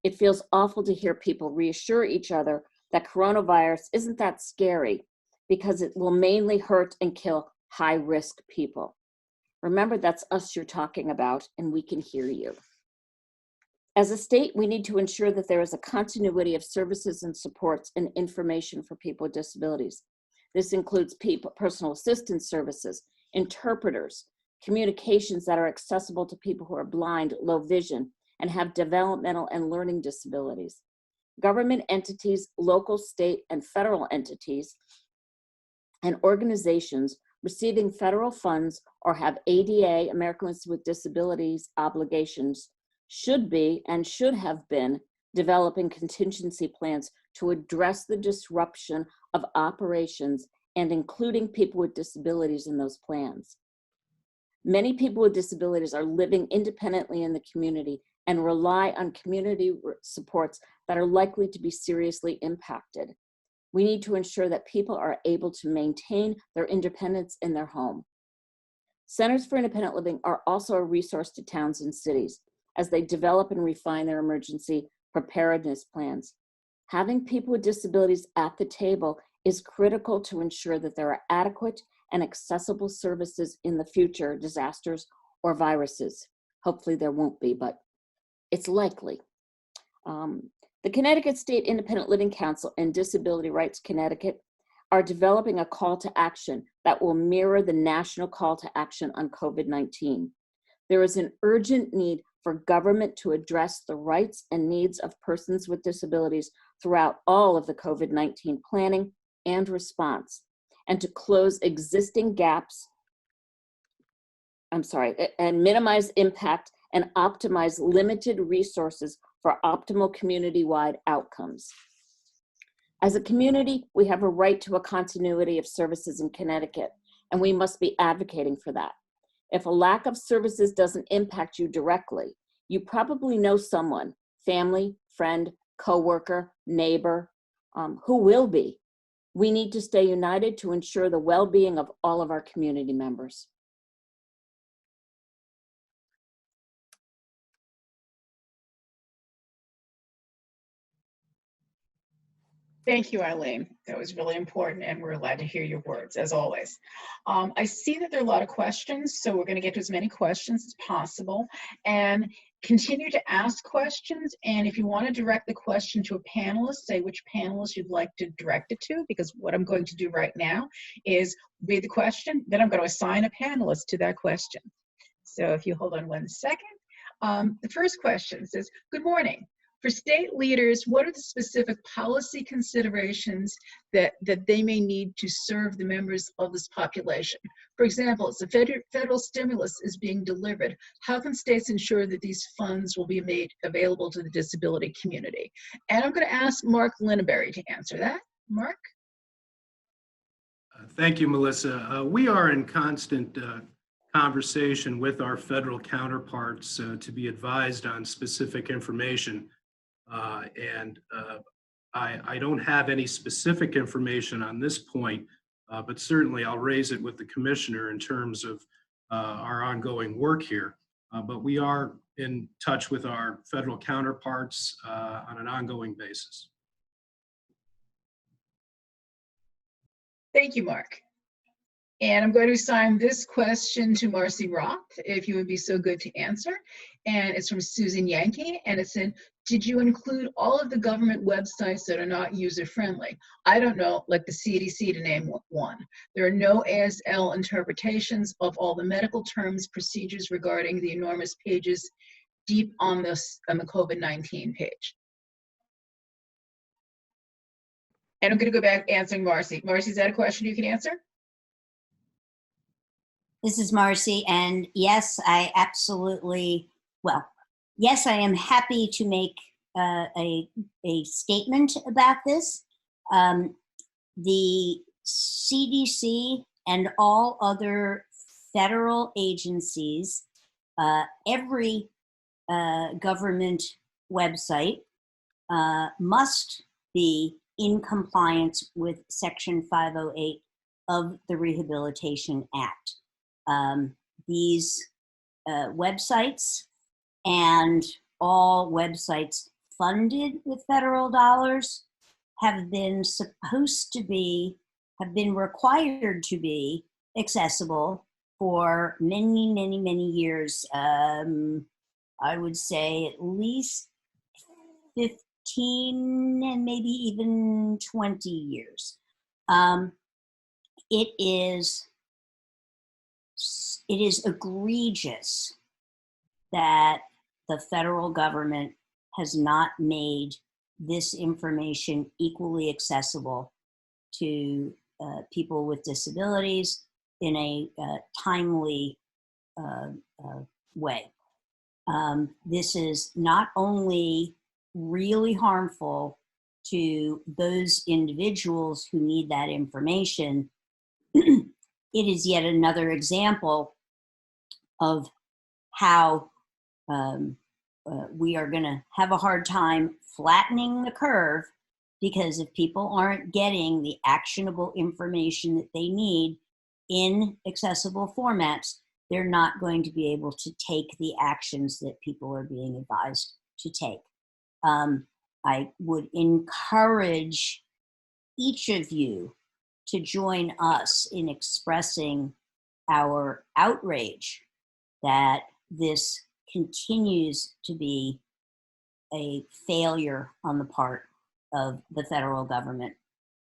It feels awful to hear people reassure each other that coronavirus isn't that scary because it will mainly hurt and kill high-risk people. Remember, that's us you're talking about, and we can hear you. As a state, we need to ensure that there is a continuity of services and supports and information for people with disabilities. This includes personal assistance services, interpreters, communications that are accessible to people who are blind, low vision, and have developmental and learning disabilities. Government entities, local, state, and federal entities, and organizations receiving federal funds or have ADA, Americans with Disabilities, obligations should be and should have been developing contingency plans to address the disruption of operations and including people with disabilities in those plans. Many people with disabilities are living independently in the community and rely on community supports that are likely to be seriously impacted. We need to ensure that people are able to maintain their independence in their home. Centers for Independent Living are also a resource to towns and cities, as they develop and refine their emergency preparedness plans. Having people with disabilities at the table is critical to ensure that there are adequate and accessible services in the future disasters or viruses. Hopefully there won't be, but it's likely. The Connecticut State Independent Living Council and Disability Rights Connecticut are developing a call to action that will mirror the national call to action on COVID-19. There is an urgent need for government to address the rights and needs of persons with disabilities throughout all of the COVID-19 planning and response, and to close existing gaps, and minimize impact and optimize limited resources for optimal community-wide outcomes. As a community, we have a right to a continuity of services in Connecticut, and we must be advocating for that. If a lack of services doesn't impact you directly, you probably know someone, family, friend, coworker, neighbor, who will be. We need to stay united to ensure the well-being of all of our community members. Thank you, Eileen. That was really important, and we're glad to hear your words, as always. I see that there are a lot of questions, so we're going to get to as many questions as possible, and continue to ask questions. And if you want to direct the question to a panelist, say which panelist you'd like to direct it to, because what I'm going to do right now is read the question, then I'm going to assign a panelist to that question. So if you hold on 1 second. The first question says, good morning. For state leaders, what are the specific policy considerations that they may need to serve the members of this population? For example, as the federal stimulus is being delivered, how can states ensure that these funds will be made available to the disability community? And I'm going to ask Mark Linabury to answer that. Mark? Thank you, Melissa. We are in constant conversation with our federal counterparts to be advised on specific information. I don't have any specific information on this point, but certainly I'll raise it with the commissioner in terms of our ongoing work here. But we are in touch with our federal counterparts on an ongoing basis. Thank you, Mark. And I'm going to assign this question to Marcie Roth, if you would be so good to answer. And it's from Susan Yankee, and it said, did you include all of the government websites that are not user-friendly? I don't know, like the CDC to name one. There are no ASL interpretations of all the medical terms, procedures regarding the enormous pages deep on the COVID-19 page. And I'm going to go back answering Marcie. Marcie, is that a question you can answer? This is Marcie, and yes, I absolutely, well, yes, I am happy to make a statement about this. The CDC and all other federal agencies, every government website must be in compliance with Section 508 of the Rehabilitation Act. These websites and all websites funded with federal dollars have been required to be accessible for many, many, many years. I would say at least 15 and maybe even 20 years. It is egregious that the federal government has not made this information equally accessible to people with disabilities in a timely way. This is not only really harmful to those individuals who need that information, it is yet another example of how we are going to have a hard time flattening the curve, because if people aren't getting the actionable information that they need in accessible formats, they're not going to be able to take the actions that people are being advised to take. I would encourage each of you to join us in expressing our outrage that this continues to be a failure on the part of the federal government,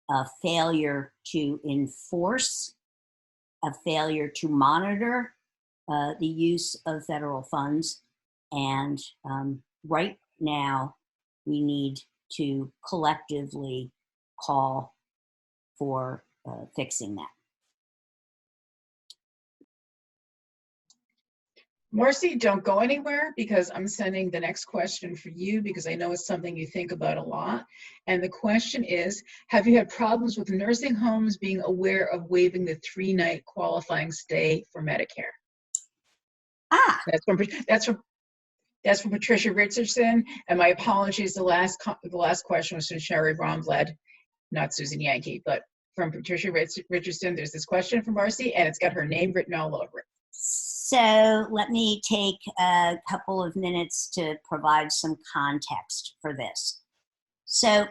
a failure to enforce, a failure to monitor the use of federal funds. And right now, we need to collectively call for fixing that. Marcie, don't go anywhere, because I'm sending the next question for you, because I know it's something you think about a lot. And the question is, have you had problems with nursing homes being aware of waiving the 3-night qualifying stay for Medicare? Ah, That's from Patricia Richardson. And my apologies, the last question was from Sherry Brombled, not Susan Yankee, but from Patricia Richardson. There's this question from Marcie, and it's got her name written all over it. so let me take a couple of minutes to provide some context for this. So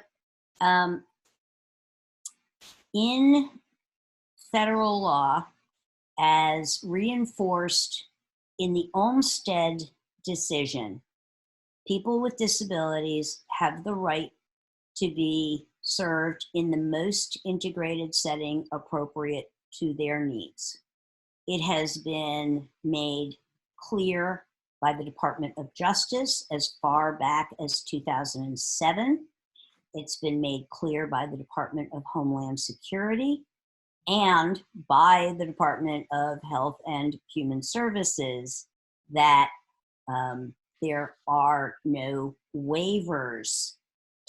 in federal law, as reinforced in the Olmstead decision, people with disabilities have the right to be served in the most integrated setting appropriate to their needs. It has been made clear by the Department of Justice as far back as 2007. It's been made clear by the Department of Homeland Security and by the Department of Health and Human Services that there are no waivers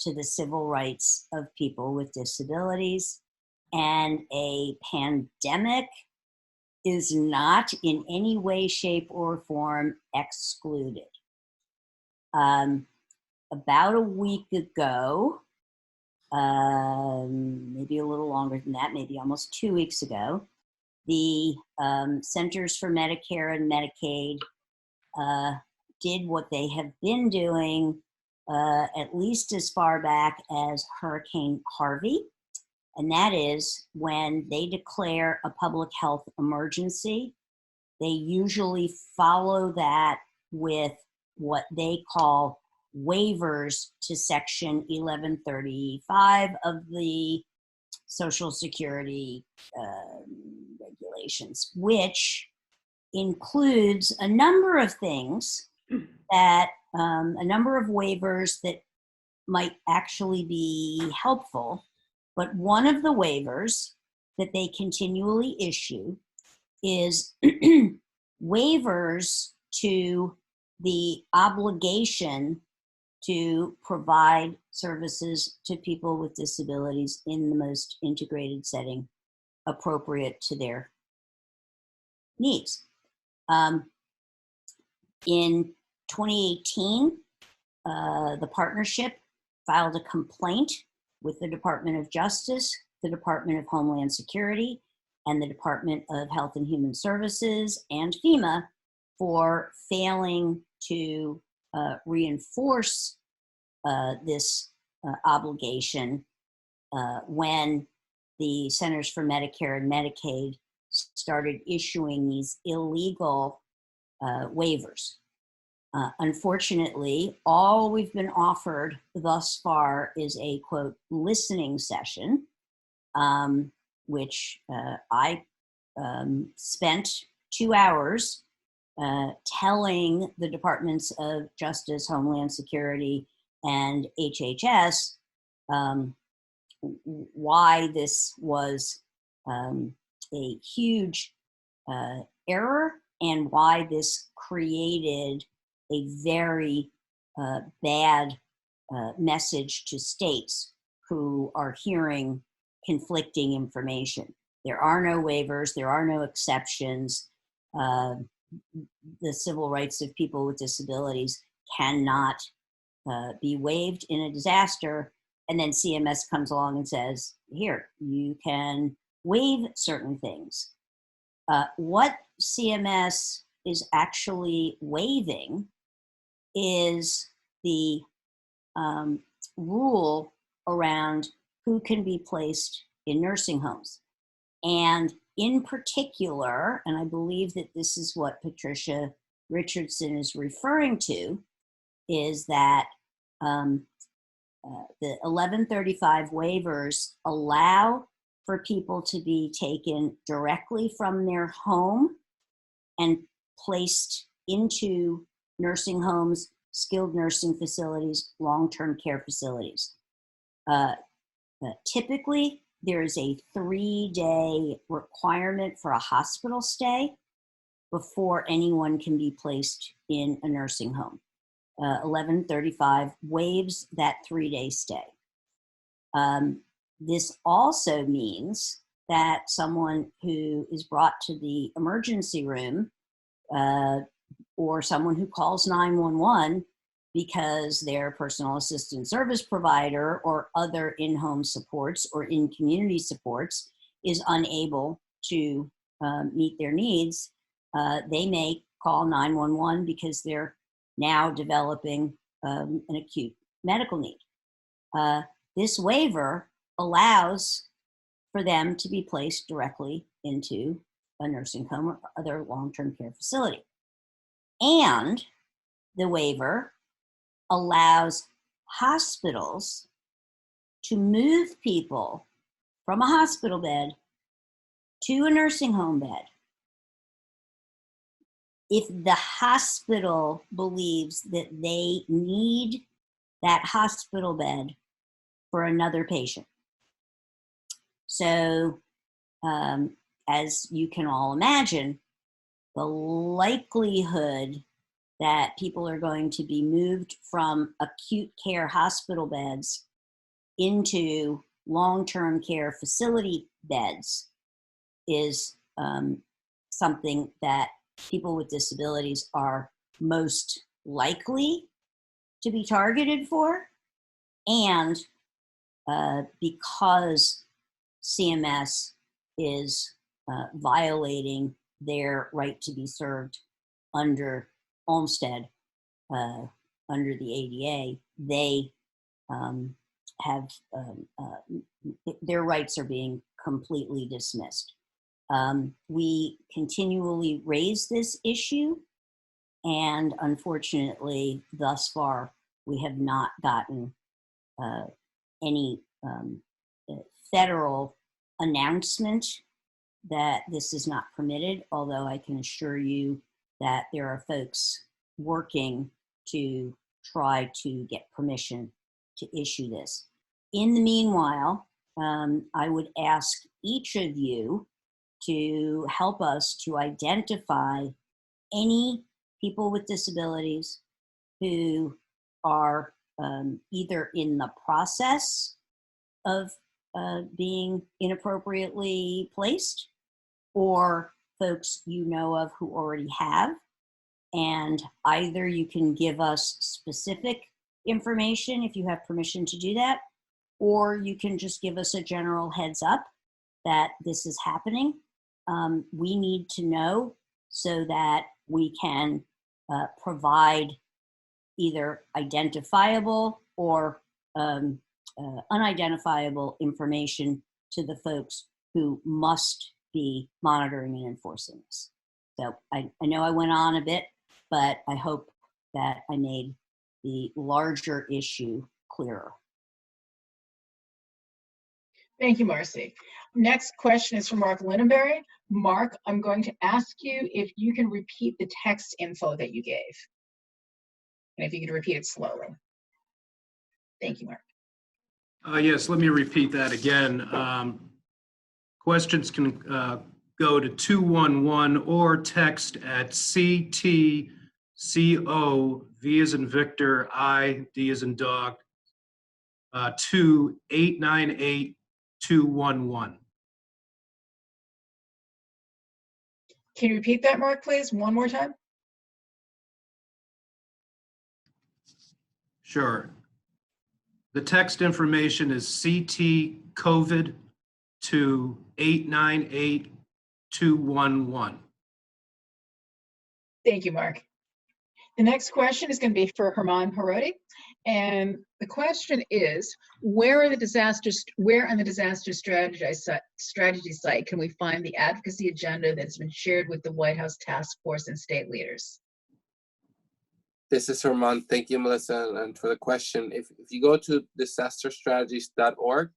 to the civil rights of people with disabilities, and a pandemic is not in any way, shape, or form excluded. About a week ago, maybe a little longer than that, maybe almost 2 weeks ago, the Centers for Medicare and Medicaid did what they have been doing at least as far back as Hurricane Harvey. And that is, when they declare a public health emergency, they usually follow that with what they call waivers to Section 1135 of the Social Security regulations, which includes a number of things that, a number of waivers that might actually be helpful. But one of the waivers that they continually issue is waivers to the obligation to provide services to people with disabilities in the most integrated setting appropriate to their needs. In 2018, the partnership filed a complaint with the Department of Justice, the Department of Homeland Security, and the Department of Health and Human Services and FEMA for failing to reinforce this obligation when the Centers for Medicare and Medicaid started issuing these illegal waivers. Unfortunately, all we've been offered thus far is a, quote, listening session, which I spent 2 hours telling the Departments of Justice, Homeland Security, and HHS why this was a huge error and why this created a very bad message to states who are hearing conflicting information. There are no waivers, there are no exceptions. The civil rights of people with disabilities cannot be waived in a disaster, and then CMS comes along and says, here, you can waive certain things. What CMS is actually waiving is the rule around who can be placed in nursing homes. And in particular, and I believe that this is what Patricia Richardson is referring to, is that the 1135 waivers allow for people to be taken directly from their home and placed into nursing homes, skilled nursing facilities, long-term care facilities. Typically, there is a 3-day requirement for a hospital stay before anyone can be placed in a nursing home. 1135 waives that 3-day stay. This also means that someone who is brought to the emergency room or someone who calls 911 because their personal assistant service provider or other in-home supports or in-community supports is unable to meet their needs, they may call 911 because they're now developing an acute medical need. This waiver allows for them to be placed directly into a nursing home or other long-term care facility. And the waiver allows hospitals to move people from a hospital bed to a nursing home bed if the hospital believes that they need that hospital bed for another patient. So, as you can all imagine, the likelihood that people are going to be moved from acute care hospital beds into long-term care facility beds is something that people with disabilities are most likely to be targeted for. And because CMS is violating their right to be served under Olmstead, under the ADA, they have their rights are being completely dismissed. We continually raise this issue, and unfortunately, thus far, we have not gotten any federal announcement that this is not permitted, although I can assure you that there are folks working to try to get permission to issue this. In the meanwhile, I would ask each of you to help us to identify any people with disabilities who are either in the process of being inappropriately placed, or folks you know of who already have. And either you can give us specific information if you have permission to do that, or you can just give us a general heads up that this is happening. We need to know so that we can provide either identifiable or unidentifiable information to the folks who must be monitoring and enforcing this. So I know I went on a bit, but I hope that I made the larger issue clearer. Thank you, Marcie. Next question is from Mark Linabury. Mark, I'm going to ask you if you can repeat the text info that you gave. And if you could repeat it slowly. Thank you, Mark. Yes, let me repeat that again. Questions can go to 211 or text at CT-SILC, V as in Victor, I, D as in dog, to 898-211. Can you repeat that, Mark, please, one more time? Sure. The text information is CT COVID to 898-211. 211. Thank you, Mark. The next question is going to be for Herman Parodi. And the question is, where on the disaster strategy site can we find the advocacy agenda that's been shared with the White House task force and state leaders? This is Herman. Thank you, Melissa, and for the question. If you go to disasterstrategies.org,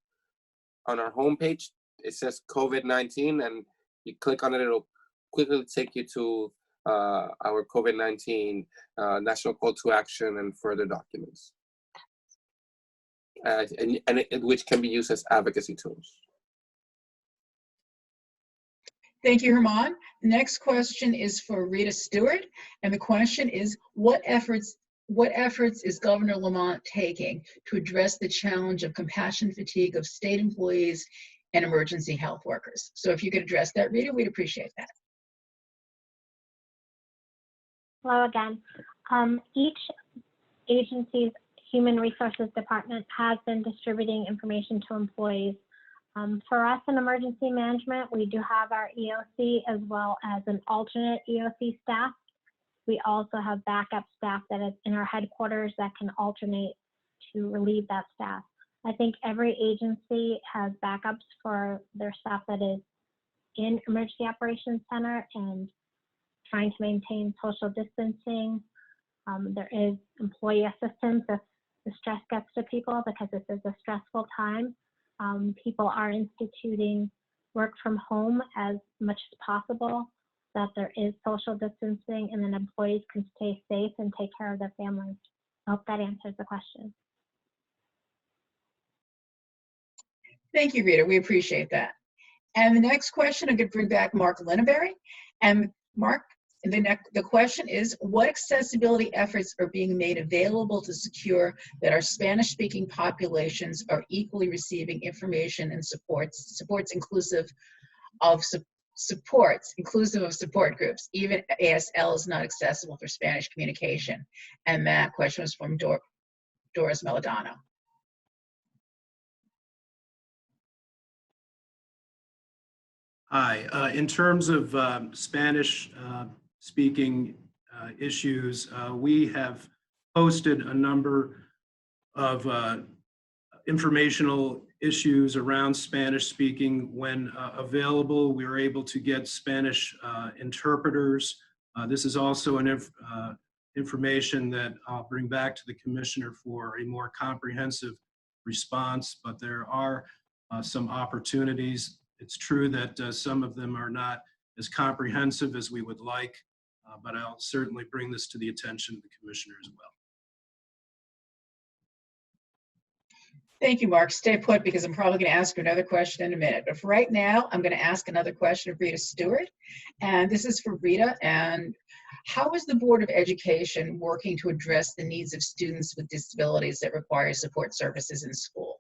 on our homepage, it says COVID-19, and you click on it, it'll quickly take you to our COVID-19 national call to action and further documents, which can be used as advocacy tools. Thank you, Herman. The next question is for Rita Stewart, and the question is, what efforts is Governor Lamont taking to address the challenge of compassion fatigue of state employees and emergency health workers? So if you could address that, Rita, we'd appreciate that. Hello again. Each agency's Human Resources Department has been distributing information to employees. For us in emergency management, we do have our EOC as well as an alternate EOC staff. We also have backup staff that is in our headquarters that can alternate to relieve that staff. I think every agency has backups for their staff that is in Emergency Operations Center and trying to maintain social distancing. There is employee assistance if the stress gets to people, because this is a stressful time. People are instituting work from home as much as possible, that there is social distancing, and then employees can stay safe and take care of their families. I hope that answers the question. Thank you, Rita. We appreciate that. And the next question, I'm going to bring back Mark Linabury. And Mark, the question is, what accessibility efforts are being made available to secure that our Spanish-speaking populations are equally receiving information and supports inclusive of support groups? Even ASL is not accessible for Spanish communication. And that question was from Doris Melodano. Hi, in terms of Spanish speaking issues, we have posted a number of informational issues around Spanish speaking. When available, we were able to get Spanish interpreters. This is also an information that I'll bring back to the commissioner for a more comprehensive response, but there are some opportunities. It's true that some of them are not as comprehensive as we would like, but I'll certainly bring this to the attention of the commissioner as well. Thank you, Mark. Stay put, because I'm probably going to ask you another question in a minute. But for right now, I'm going to ask another question of Rita Stewart. And this is for Rita. And how is the Board of Education working to address the needs of students with disabilities that require support services in school?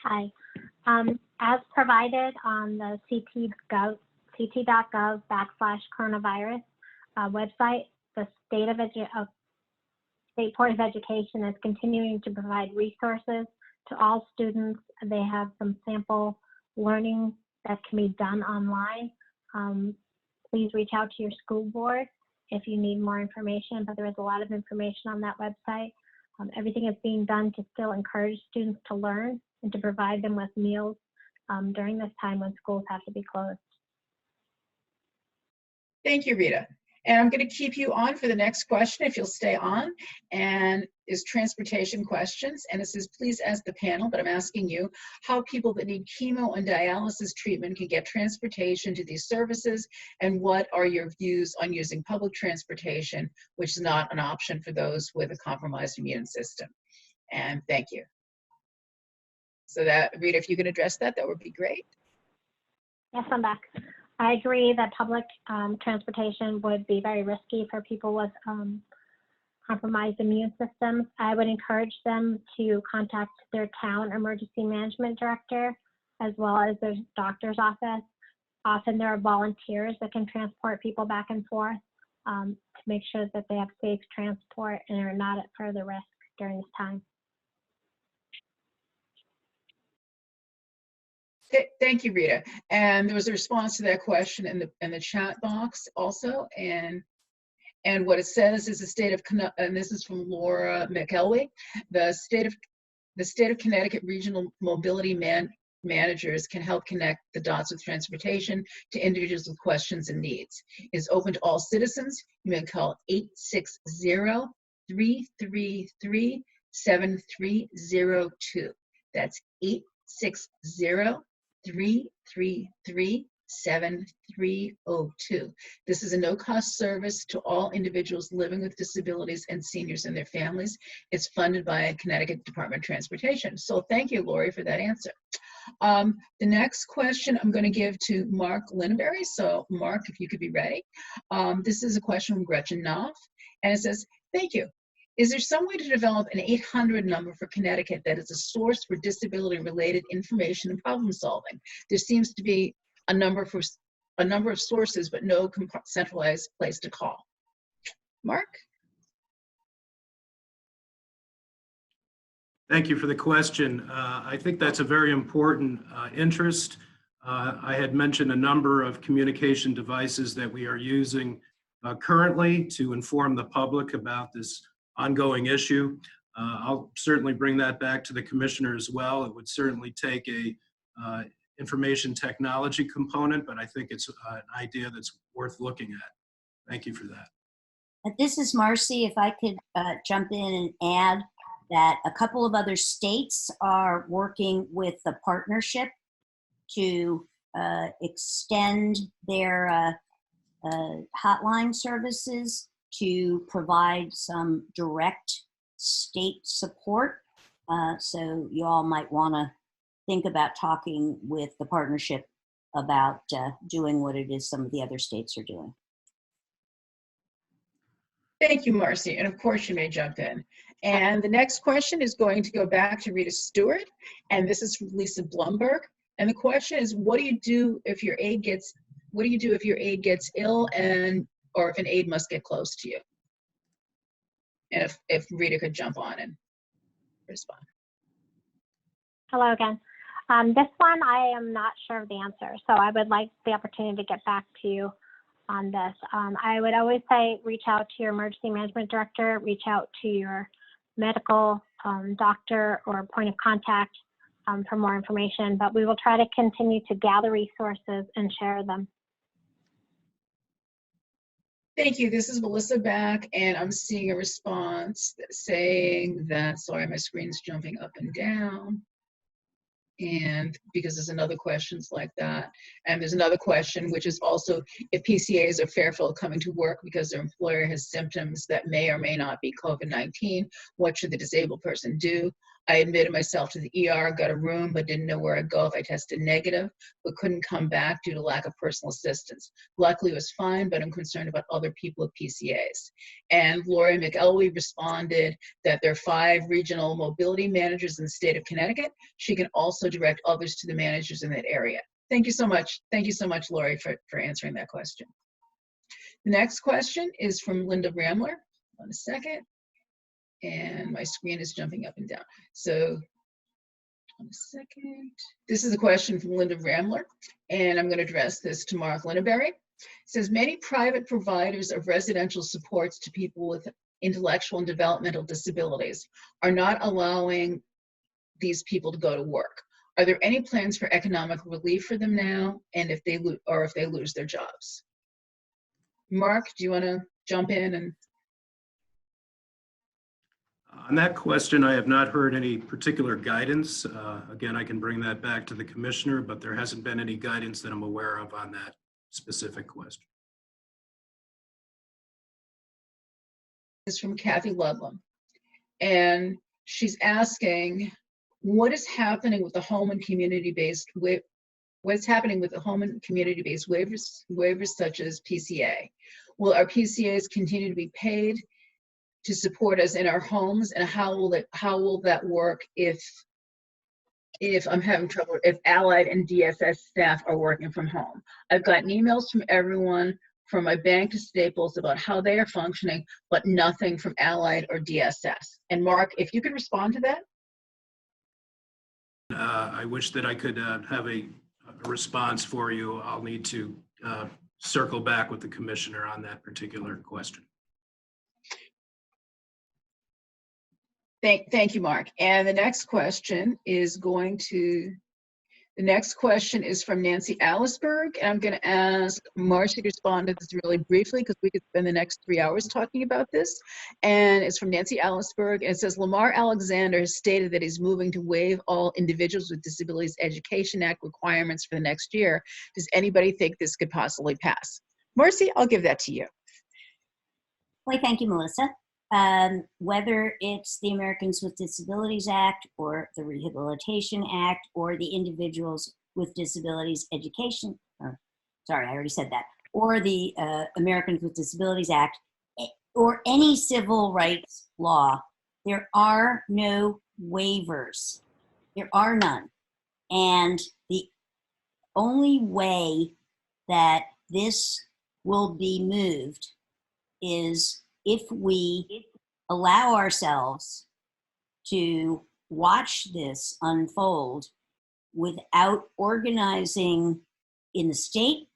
Hi. As provided on the ct.gov/coronavirus website, the State Board of Education is continuing to provide resources to all students. They have some sample learning that can be done online. Please reach out to your school board if you need more information, but there is a lot of information on that website. Everything is being done to still encourage students to learn and to provide them with meals during this time when schools have to be closed. Thank you, Rita. And I'm going to keep you on for the next question if you'll stay on, and is transportation questions. And it says, please ask the panel, but I'm asking you how people that need chemo and dialysis treatment can get transportation to these services, and what are your views on using public transportation, which is not an option for those with a compromised immune system? And thank you. So that, Rita, if you can address that, that would be great. Yes, I'm back. I agree that public transportation would be very risky for people with compromised immune systems. I would encourage them to contact their town emergency management director as well as their doctor's office. Often there are volunteers that can transport people back and forth to make sure that they have safe transport and are not at further risk during this time. Thank you, Rita. And there was a response to that question in the chat box also. And what it says is and this is from Laura McElwee, the state of Connecticut regional mobility managers can help connect the dots with transportation to individuals with questions and needs. It's open to all citizens. You may call 860-333-7302. That's 860-333-7302. This is a no-cost service to all individuals living with disabilities and seniors and their families. It's funded by Connecticut Department of Transportation. So thank you, Lori, for that answer. The next question I'm going to give to Mark Linabury. So Mark, if you could be ready. This is a question from Gretchen Knopf, and it says, thank you. Is there some way to develop an 800 number for Connecticut that is a source for disability-related information and problem solving? There seems to be a number of sources, but no centralized place to call. Mark? Thank you for the question. I think that's a very important interest. I had mentioned a number of communication devices that we are using currently to inform the public about this ongoing issue. I'll certainly bring that back to the commissioner as well. It would certainly take a information technology component, but I think it's an idea that's worth looking at. Thank you for that. This is Marcie. If I could jump in and add that a couple of other states are working with the partnership to extend their hotline services to provide some direct state support. So you all might want to think about talking with the partnership about doing what it is some of the other states are doing. Thank you, Marcie. And of course, you may jump in. And the next question is going to go back to Rita Stewart. And this is from Lisa Blumberg. And the question is, what do you do if your aide gets ill or if an aide must get close to you? And if Rita could jump on and respond. Hello again. This one, I am not sure of the answer. So I would like the opportunity to get back to you on this. I would always say reach out to your emergency management director, reach out to your medical doctor or point of contact for more information, but we will try to continue to gather resources and share them. Thank you. This is Melissa back, and I'm seeing a response saying that, sorry, my screen's jumping up and down. And because there's another questions like that. And there's another question, which is also if PCAs are fearful of coming to work because their employer has symptoms that may or may not be COVID-19, what should the disabled person do? I admitted myself to the ER, got a room, but didn't know where I'd go if I tested negative, but couldn't come back due to lack of personal assistance. Luckily, it was fine, but I'm concerned about other people with PCAs. And Lori McElwee responded that there are 5 regional mobility managers in the state of Connecticut. She can also direct others to the managers in that area. Thank you so much. Thank you so much, Lori, for answering that question. The next question is from Linda Ramler. One second. And my screen is jumping up and down. So, one second. This is a question from Linda Ramler, and I'm going to address this to Mark Linabury. It says, many private providers of residential supports to people with intellectual and developmental disabilities are not allowing these people to go to work. Are there any plans for economic relief for them now, and if they lose their jobs? Mark, do you want to jump in and? On that question, I have not heard any particular guidance. Again, I can bring that back to the commissioner, but there hasn't been any guidance that I'm aware of on that specific question. This is from Kathy Ludlam. And she's asking, what is happening with the home and community-based waivers such as PCA? Will our PCAs continue to be paid to support us in our homes, and how will that work if I'm having trouble, if Allied and DSS staff are working from home? I've gotten emails from everyone from my bank to Staples about how they are functioning, but nothing from Allied or DSS. And Mark, if you could respond to that. I wish that I could have a a response for you. I'll need to circle back with the commissioner on that particular question. Thank you, Mark. And the next question is from Nancy Allisberg, and I'm going to ask Marcie to respond to this really briefly because we could spend the next 3 hours talking about this. And it's from Nancy Allisberg, and it says, Lamar Alexander has stated that he's moving to waive all Individuals with Disabilities Education Act requirements for the next year. Does anybody think this could possibly pass? Marcie, I'll give that to you. Well, thank you, Melissa. Whether it's the Americans with Disabilities Act or the Rehabilitation Act or the Individuals with Disabilities Education, sorry, I already said that, or the Americans with Disabilities Act, or any civil rights law, there are no waivers. There are none. And the only way that this will be moved is if we allow ourselves to watch this unfold without organizing in the state,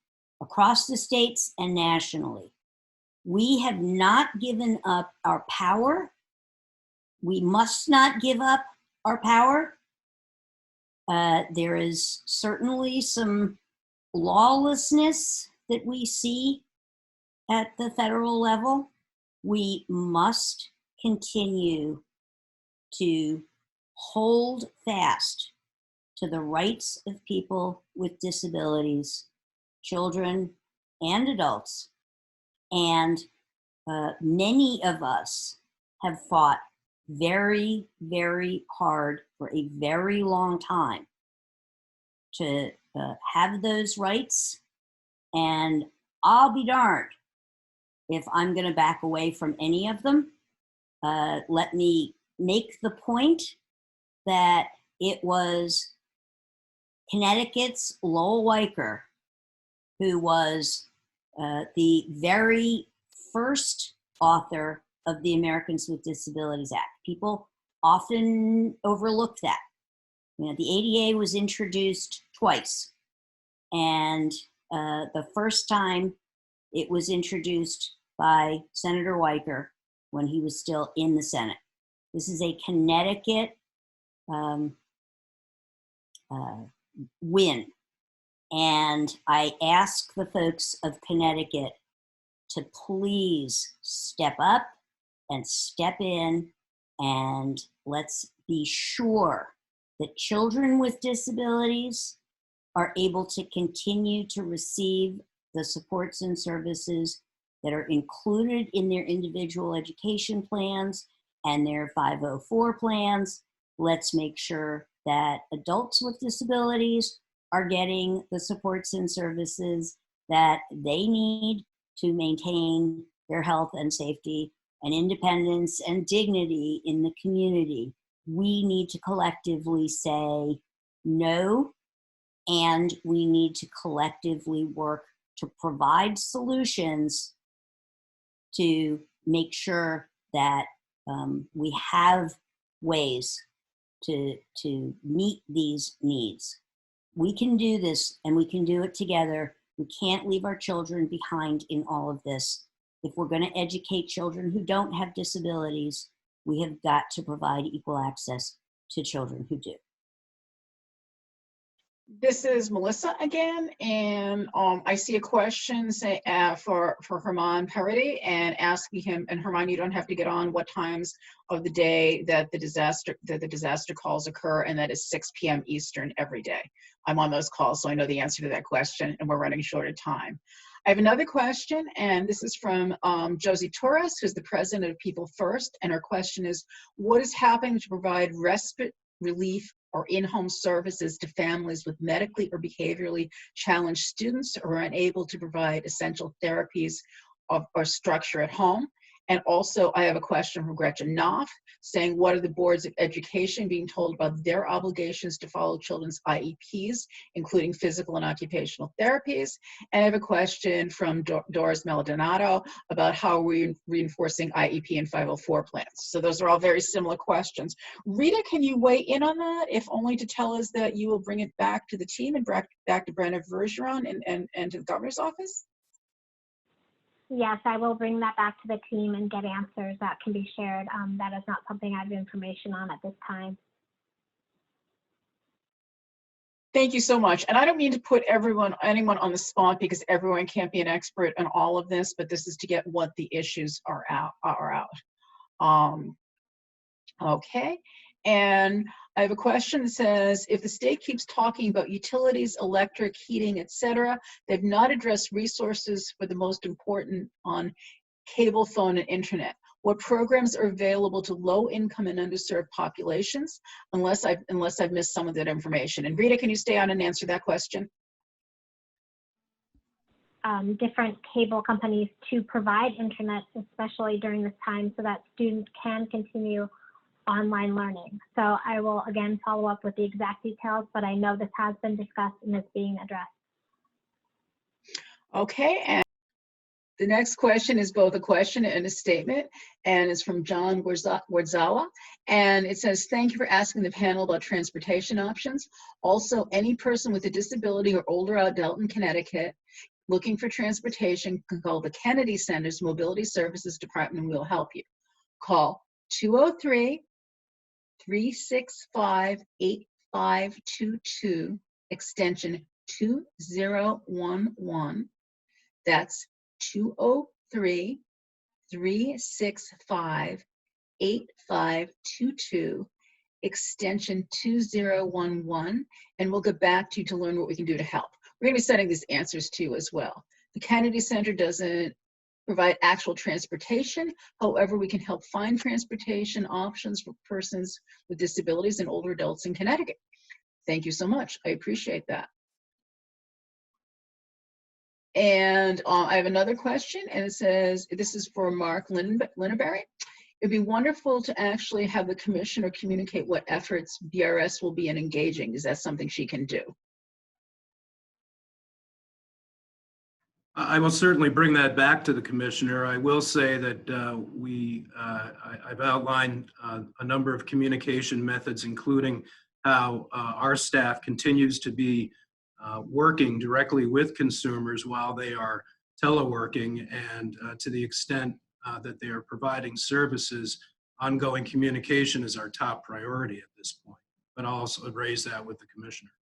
across the states, and nationally. We have not given up our power. We must not give up our power. There is certainly some lawlessness that we see at the federal level. We must continue to hold fast to the rights of people with disabilities, children and adults. And many of us have fought very, very hard for a very long time to have those rights. And I'll be darned if I'm going to back away from any of them. Let me make the point that it was Connecticut's Lowell Weicker who was the very first author of the Americans with Disabilities Act. People often overlook that. You know, the ADA was introduced twice, and the first time it was introduced by Senator Weicker when he was still in the Senate. This is a Connecticut win. And I ask the folks of Connecticut to please step up and step in, and let's be sure that children with disabilities are able to continue to receive the supports and services that are included in their individual education plans and their 504 plans. Let's make sure that adults with disabilities are getting the supports and services that they need to maintain their health and safety and independence and dignity in the community. We need to collectively say no, and we need to collectively work to provide solutions to make sure that we have ways to meet these needs. We can do this, and we can do it together. We can't leave our children behind in all of this. If we're going to educate children who don't have disabilities, we have got to provide equal access to children who do. This is Melissa again, and I see a question say, for Herman Parodi, and asking him, and Herman, you don't have to get on, what times of the day that the disaster calls occur, and that is 6 p.m. Eastern every day. I'm on those calls, so I know the answer to that question, and we're running short of time. I have another question, and this is from Josie Torres, who's the president of People First, and her question is, what is happening to provide respite relief or in-home services to families with medically or behaviorally challenged students who are unable to provide essential therapies or structure at home? And also, I have a question from Gretchen Knopf. saying what are the boards of education being told about their obligations to follow children's IEPs, including physical and occupational therapies. And I have a question from Doris Maldonado about how we're reinforcing IEP and 504 plans. So those are all very similar questions. Rita, can you weigh in on that, if only to tell us that you will bring it back to the team and back to Brenda Bergeron and to the governor's office? Yes, I will bring that back to the team and get answers that can be shared. That is not something I have information on at this time. Thank you so much. And I don't mean to put anyone on the spot, because everyone can't be an expert on all of this, but this is to get what the issues are out. Okay. And I have a question that says, if the state keeps talking about utilities, electric, heating, etc., they've not addressed resources for the most important on cable, phone, and internet. What programs are available to low income and underserved populations, unless I've missed some of that information? And Rita, can you stay on and answer that question? Different cable companies to provide internet, especially during this time, so that students can continue online learning. So I will again follow up with the exact details, but I know this has been discussed and is being addressed. Okay, and the next question is both a question and a statement, and it's from John Wardzawa. And it says, thank you for asking the panel about transportation options. Also, any person with a disability or older adult in Connecticut looking for transportation can call the Kennedy Center's Mobility Services Department and we'll help you. Call 203-365-8522, extension 2011. That's 203-365-8522, extension 2011, and we'll get back to you to learn what we can do to help. We're going to be sending these answers to you as well. The Kennedy Center doesn't provide actual transportation. However, we can help find transportation options for persons with disabilities and older adults in Connecticut. Thank you so much. I appreciate that. And I have another question, and it says, this is for Mark Linabury. It'd be wonderful to actually have the commissioner communicate what efforts BRS will be in engaging. Is that something she can do? I will certainly bring that back to the commissioner. I will say that I've outlined a number of communication methods, including how our staff continues to be working directly with consumers while they are teleworking, and to the extent that they are providing services, ongoing communication is our top priority at this point. But I'll also raise that with the commissioner.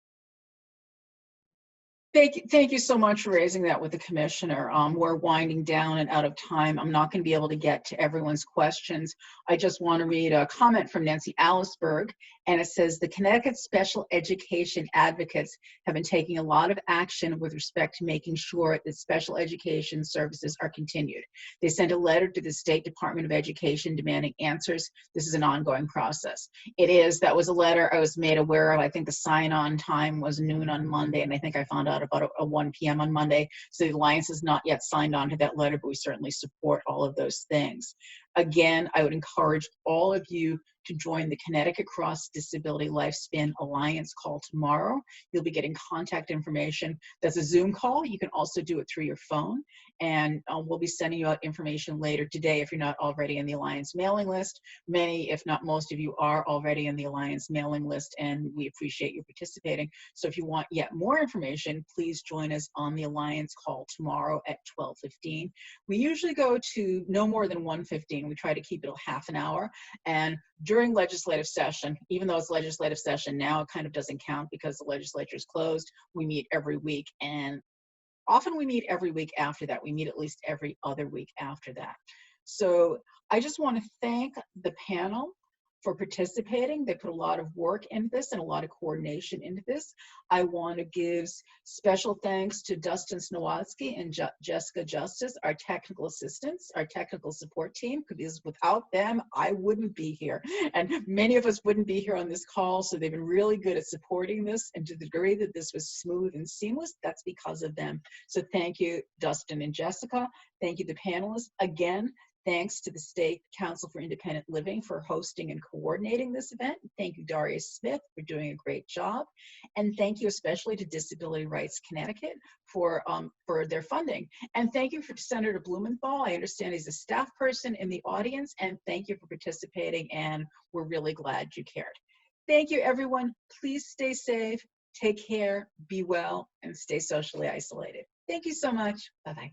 Thank you so much for raising that with the commissioner. We're winding down and out of time. I'm not going to be able to get to everyone's questions. I just want to read a comment from Nancy Allisberg, and it says, the Connecticut special education advocates have been taking a lot of action with respect to making sure that special education services are continued. They sent a letter to the State Department of Education demanding answers. This is an ongoing process. It is. That was a letter I was made aware of. I think the sign-on time was noon on Monday, and I think I found out about a 1 p.m. on Monday. So the Alliance has not yet signed on to that letter, but we certainly support all of those things. Again, I would encourage all of you to join the Connecticut Cross Disability Lifespan Alliance call tomorrow. You'll be getting contact information. That's a Zoom call. You can also do it through your phone. And we'll be sending you out information later today if you're not already in the Alliance mailing list. Many, if not most of you, are already in the Alliance mailing list, and we appreciate you participating. So if you want yet more information, please join us on the Alliance call tomorrow at 12:15. We usually go to no more than 1:15. We try to keep it a half an hour. And during legislative session, even though it's legislative session now, it kind of doesn't count because the legislature is closed. We meet every week, and often we meet every week after that. We meet at least every other week after that. So I just want to thank the panel for participating. They put a lot of work into this and a lot of coordination into this. I want to give special thanks to Dustin Snowatsky and Jessica Justice, our technical assistants, our technical support team, because without them, I wouldn't be here. And many of us wouldn't be here on this call, so they've been really good at supporting this, and to the degree that this was smooth and seamless, that's because of them. So thank you, Dustin and Jessica. Thank you, the panelists. Again, Thanks to the State Council for Independent Living for hosting and coordinating this event. Thank you, Darius Smith, for doing a great job. And thank you especially to Disability Rights Connecticut for their funding. And thank you for Senator Blumenthal. I understand he's a staff person in the audience, and thank you for participating, and we're really glad you cared. Thank you, everyone. Please stay safe, take care, be well, and stay socially isolated. Thank you so much. Bye-bye.